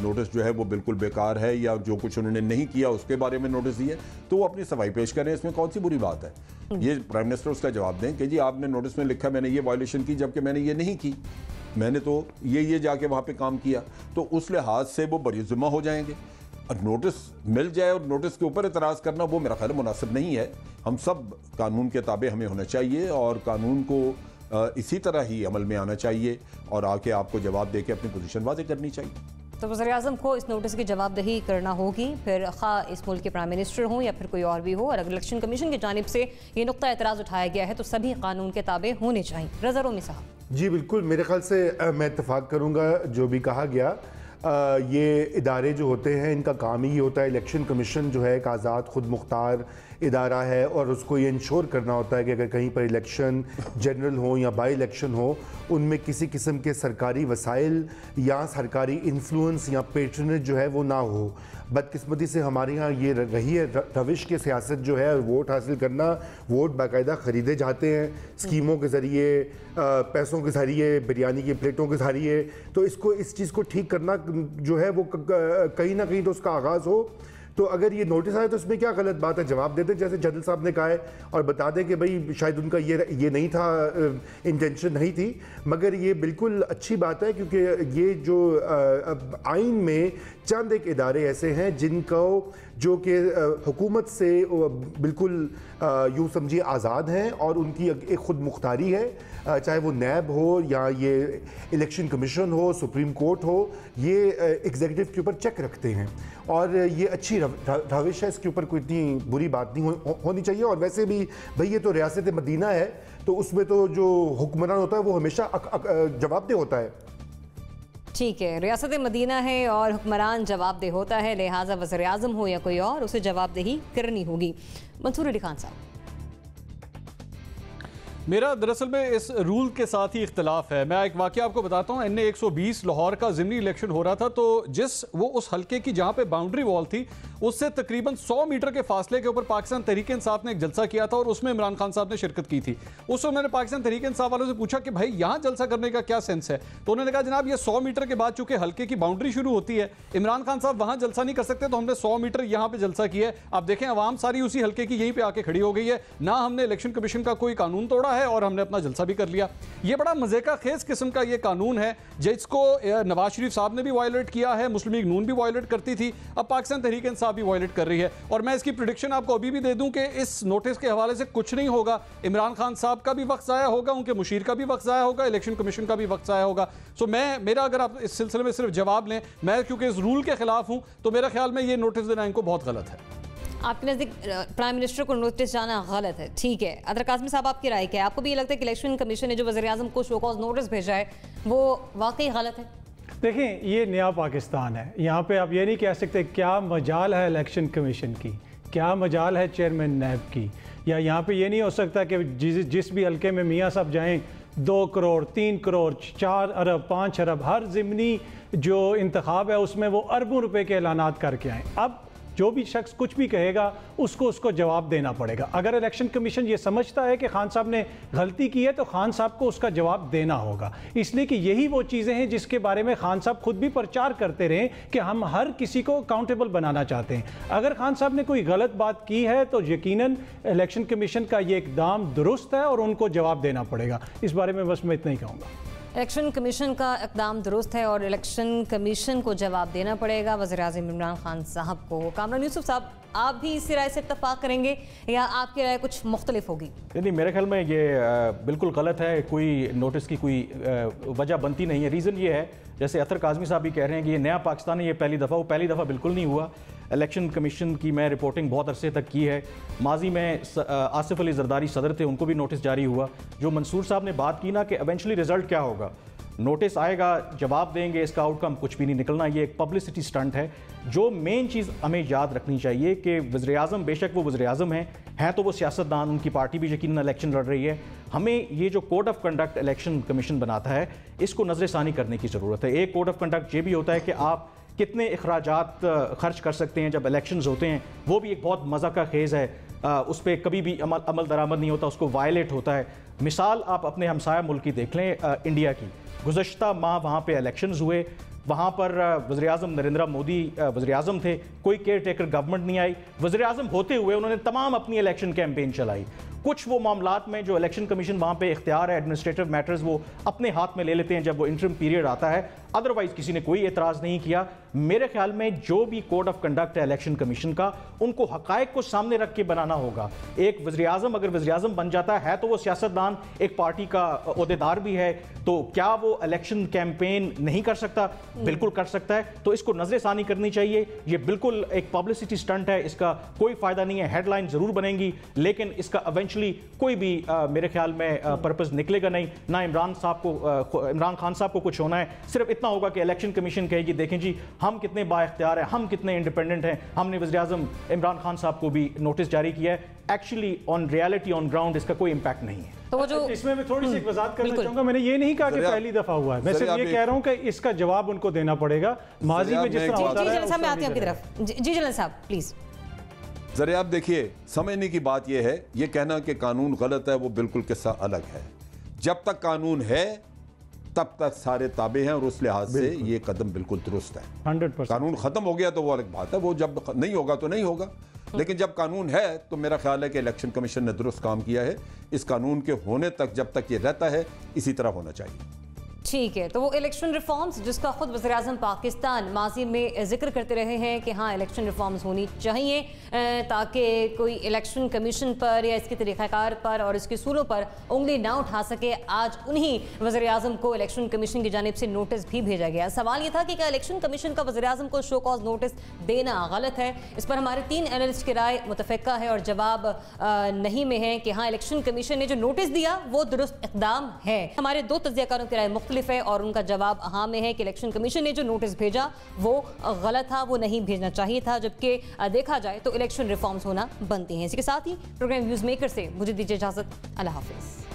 नोटिस जो है वो बिल्कुल बेकार है, या जो कुछ उन्होंने नहीं किया उसके बारे में नोटिस दिए, तो वो अपनी सफाई पेश करें, इसमें कौन सी बुरी बात है। ये प्राइम मिनिस्टर उसका जवाब दें कि जी आपने नोटिस में लिखा मैंने ये वायलेशन की, जबकि मैंने ये नहीं की, मैंने तो ये जाके वहाँ पर काम किया। तो उस लिहाज से वो बरी ज़िम्मा हो जाएंगे। और नोटिस मिल जाए और नोटिस के ऊपर एतराज़ करना वो मेरा ख्याल मुनासिब नहीं है। हम सब कानून के ताबे हमें होना चाहिए और कानून को इसी तरह ही अमल में आना चाहिए और आके आपको जवाब दे के अपनी पोजीशन वाज़ेह करनी चाहिए। तो वज़ीर-ए-आज़म को इस नोटिस की जवाबदेही करना होगी, फिर खा इस मुल्क के प्राइम मिनिस्टर हों या फिर कोई और भी हो। और अगर इलेक्शन कमीशन की जानिब से ये नुक्ता एतराज़ उठाया गया है तो सभी कानून के ताबे होने चाहिए। रज़ा रोमी साहब। जी बिल्कुल, मेरे ख्याल से मैं इत्तफाक करूँगा जो भी कहा गया। ये इदारे जो होते हैं इनका काम ही होता है, इलेक्शन कमीशन जो है एक आज़ाद खुद मुख्तार इदारा है और उसको ये इंश्योर करना होता है कि अगर कहीं पर इलेक्शन जनरल हो या बाई इलेक्शन हो, उनमें किसी किस्म के सरकारी वसाइल या सरकारी इन्फ्लुएंस या पेट्रनेज जो है वो ना हो। बदकिस्मती से हमारे यहाँ ये रही है रविश की सियासत जो है, वोट हासिल करना, वोट बाकायदा ख़रीदे जाते हैं स्कीमों के ज़रिए, पैसों के ज़रिए, बिरयानी की प्लेटों के ज़रिए। तो इसको इस चीज़ को ठीक करना जो है वो कहीं ना कहीं तो उसका आगाज़ हो। तो अगर ये नोटिस आए तो इसमें क्या गलत बात है, जवाब दे दें जैसे जनरल साहब ने कहा है और बता दें कि भाई शायद उनका ये नहीं था, इंटेंशन नहीं थी। मगर ये बिल्कुल अच्छी बात है क्योंकि ये जो आइन में चंद एक इदारे ऐसे हैं जिनको जो कि हुकूमत से बिल्कुल यूँ समझिए आज़ाद हैं और उनकी एक खुद मुख्तारी है, चाहे वो नैब हो या ये इलेक्शन कमीशन हो, सुप्रीम कोर्ट हो, ये एग्जीक्यूटिव के ऊपर चेक रखते हैं और ये अच्छी रविश है। इसके ऊपर कोई इतनी बुरी बात नहीं होनी चाहिए। और वैसे भी भाई ये तो रियासत मदीना है, तो उसमें तो जो हुक्मरान होता है वो हमेशा जवाबदेह होता है। ठीक है, रियासत मदीना है और हुक्मरान जवाबदेह होता है, लिहाजा वज़ीर-ए-आज़म हो या कोई और उसे जवाबदेही करनी होगी। मंसूर अली खान साहब। मेरा दरअसल में इस रूल के साथ ही इख्तलाफ है। मैं एक वाक़या आपको बताता हूँ। NA 120 लाहौर का ज़िमनी इलेक्शन हो रहा था, तो वो उस हल्के की जहाँ पे बाउंड्री वॉल थी उससे तकरीबन 100 मीटर के फासले के ऊपर पाकिस्तान तहरीक इंसाफ ने एक जलसा किया था और उसमें इमरान खान साहब ने शिरकत की थी। उस वक्त मैंने पाकिस्तान तहरीक इंसाफ वालों से पूछा कि भाई यहाँ जलसा करने का क्या सेंस है, तो उन्होंने कहा जनाब ये 100 मीटर के बाद चूंकि हल्के की बाउंड्री शुरू होती है, इमरान खान साहब वहाँ जलसा नहीं कर सकते, तो हमने 100 मीटर यहाँ पे जलसा किया है। आप देखें अवाम सारी उसी हल्के की यहीं पर आके खड़ी हो गई है, ना हमने इलेक्शन कमीशन का कोई कानून तोड़ा है और हमने अपना जलसा भी कर लिया। ये बड़ा मजे का खेज किस्म का ये कानून है जिसको नवाज शरीफ साहब ने भी वायलेट किया है, मुस्लिम लीग नून भी वायलेट करती थी, अब पाकिस्तान तहरीक इंसाफ भी वायलेट कर रही है। और मैं इसकी प्रेडिक्शन आपको अभी भी दे दूं कि इस नोटिस के हवाले से कुछ नहीं होगा। इमरान खान साहब का भी वक्त ज़ाया होगा, उनके मुशीर का भी वक्त ज़ाया होगा, इलेक्शन कमीशन का भी वक्त ज़ाया होगा। सो मेरा अगर आप इस सिलसिले में सिर्फ जवाब लें, मैं क्योंकि इस रूल के खिलाफ हूं तो मेरा ख्याल में ये नोटिस देना इनको बहुत गलत है। आपके नज़दीक प्राइम मिनिस्टर को नोटिस जाना गलत है, ठीक है। अदर काज़मी साहब, आपकी राय क्या है? आपको भी ये लगता है कि इलेक्शन कमीशन ने जो वज़ीर-ए-आज़म को शो कॉज नोटिस भेजा है वो वाकई गलत है? देखें, ये नया पाकिस्तान है, यहाँ पे आप ये नहीं कह सकते क्या मजाल है इलेक्शन कमीशन की, क्या मजाल है चेयरमैन नैब की, या यहाँ पे ये नहीं हो सकता कि जिस भी हल्के में मियाँ साहब जाएं 2 करोड़ 3 करोड़ 4 अरब 5 अरब हर ज़िमनी जो इंतखाब है उसमें वो अरबों रुपए के ऐलानात करके आएँ। अब जो भी शख्स कुछ भी कहेगा उसको जवाब देना पड़ेगा। अगर इलेक्शन कमीशन ये समझता है कि खान साहब ने गलती की है तो खान साहब को उसका जवाब देना होगा, इसलिए कि यही वो चीज़ें हैं जिसके बारे में खान साहब खुद भी प्रचार करते रहे कि हम हर किसी को अकाउंटेबल बनाना चाहते हैं। अगर खान साहब ने कोई गलत बात की है तो यकीनन इलेक्शन कमीशन का ये इकदाम दुरुस्त है और उनको जवाब देना पड़ेगा। इस बारे में बस मैं इतना ही कहूँगा। इलेक्शन कमीशन का इक़दाम दुरुस्त है और इलेक्शन कमीशन को जवाब देना पड़ेगा वज़ीर-ए-आज़म इमरान खान साहब को। कामरान यूसुफ साहब, आप भी इसी राय से इत्तफाक करेंगे या आपकी राय कुछ मुख्तलिफ होगी? नहीं, मेरे ख्याल में ये बिल्कुल गलत है। कोई नोटिस की कोई वजह बनती नहीं है। रीज़न ये है, जैसे अतर काज़मी साहब भी कह रहे हैं कि ये नया पाकिस्तान है, ये पहली दफ़ा, वो पहली दफ़ा बिल्कुल नहीं हुआ। इलेक्शन कमीशन की मैं रिपोर्टिंग बहुत अरसे तक की है। माजी में आसिफ अली जरदारी सदर थे, उनको भी नोटिस जारी हुआ। जो मंसूर साहब ने बात की ना कि एवेंचुअली रिजल्ट क्या होगा, नोटिस आएगा, जवाब देंगे, इसका आउटकम कुछ भी नहीं निकलना, ये एक पब्लिसिटी स्टंट है। जो मेन चीज़ हमें याद रखनी चाहिए कि वज़ीर-ए-आज़म बेशक वो वज़ीर-ए-आज़म हैं तो वो सियासतदान, उनकी पार्टी भी यकीनन इलेक्शन लड़ रही है। हमें ये जो code of conduct election commission बनाता है इसको नज़रसानी करने की ज़रूरत है। एक कोड ऑफ कंडक्ट ये भी होता है कि आप कितने अखराजात खर्च कर सकते हैं जब इलेक्शंस होते हैं, वो भी एक बहुत मज़ा का खेज़ है। उस पर कभी भी अमल दरामद नहीं होता, उसको वायलेट होता है। मिसाल आप अपने हमसाया मुल्क की देख लें, इंडिया की। गुज़श्ता माह वहाँ पे इलेक्शंस हुए, वहाँ पर वज़ीर-ए-आज़म नरेंद्र मोदी वज़ीर-ए-आज़म थे, कोई केयर टेकर गवर्नमेंट नहीं आई। वज़ीर-ए-आज़म होते हुए उन्होंने तमाम अपनी इलेक्शन कैंपेन चलाई। कुछ वो मामलात में जो इलेक्शन कमीशन वहाँ पे इख्तियार है, एडमिनिस्ट्रेटिव मैटर्स वो अपने हाथ में ले लेते हैं जब वो इंटरिम पीरियड आता है, अदरवाइज किसी ने कोई एतराज़ नहीं किया। मेरे ख्याल में जो भी कोड ऑफ कंडक्ट है इलेक्शन कमीशन का, उनको हक़ाइक़ को सामने रख के बनाना होगा। एक वज़ीर-ए-आज़म अगर वज़ीर-ए-आज़म बन जाता है तो वो सियासतदान, एक पार्टी का ओहदेदार भी है, तो क्या वो इलेक्शन कैंपेन नहीं कर सकता? बिल्कुल कर सकता है। तो इसको नज़रसानी करनी चाहिए। ये बिल्कुल एक पब्लिसिटी स्टंट है, इसका कोई फ़ायदा नहीं है। हेडलाइन ज़रूर बनेंगी लेकिन इसका इवेंचुअली कोई भी मेरे ख्याल में पर्पज़ निकलेगा नहीं। ना इमरान खान साहब को कुछ होना है। सिर्फ इतना होगा कि इलेक्शन कमीशन कहेगी देखें जी हम कितने बाइख्तियार हैं, हम कितने इंडिपेंडेंट हैं, हमने वज़ीर-ए-आज़म इमरान खान साहब को भी नोटिस जारी किया है। Actually on reality on ground इसका कोई इम्पैक्ट नहीं है। तो वो जो इसमें मैं थोड़ी सी एक वजाहत करना चाहूंगा, मैंने ये नहीं कहा कि पहली दफा हुआ है, मैं सिर्फ ये कह रहा हूँ कि इसका जवाब उनको देना पड़ेगा। माजी में जिस तरह होता रहा है। जी, मैं आती हूं आपकी तरफ। जी जलन साहब प्लीज। जरा आप देखिए, समझने की बात यह है, ये कहना कि कानून गलत है वो बिल्कुल किस्सा अलग है। जब तक कानून है तब तक सारे ताबे हैं और उस लिहाज से ये कदम बिल्कुल दुरुस्त है। 100%। कानून खत्म हो गया तो वो अलग बात है, वो जब नहीं होगा तो नहीं होगा, लेकिन जब कानून है तो मेरा ख्याल है कि इलेक्शन कमीशन ने दुरुस्त काम किया है। इस कानून के होने तक जब तक ये रहता है इसी तरह होना चाहिए। ठीक है, तो वो इलेक्शन रिफॉर्म्स जिसका खुद वज़ीर-ए-आज़म पाकिस्तान माजी में जिक्र करते रहे हैं कि हाँ इलेक्शन रिफॉर्म्स होनी चाहिए ताकि कोई इलेक्शन कमीशन पर या इसके तरीक़ाकार पर और इसके सूलों पर उंगली ना उठा सके। आज उन्हीं वज़ीर-ए-आज़म को इलेक्शन कमीशन की जानिब से नोटिस भी भेजा गया। सवाल ये था कि क्या इलेक्शन कमीशन का वज़ीर-ए-आज़म को शो कॉज नोटिस देना गलत है? इस पर हमारे 3 एनालिस्ट की राय मुतफ़िक़ा है और जवाब नहीं में है कि हाँ इलेक्शन कमीशन ने जो नोटिस दिया वो दुरुस्त इक़दाम है। हमारे 2 तज्ज़ियाकारों की राय मुख्तलिफ है और उनका जवाब हाँ में है कि इलेक्शन कमीशन ने जो नोटिस भेजा वो गलत था, वो नहीं भेजना चाहिए था, जबकि देखा जाए तो इलेक्शन रिफॉर्म्स होना बनती हैं। इसी के साथ ही प्रोग्राम व्यूज़ मेकर से मुझे दीजिए इजाज़त। अल्लाह हाफ़िज़।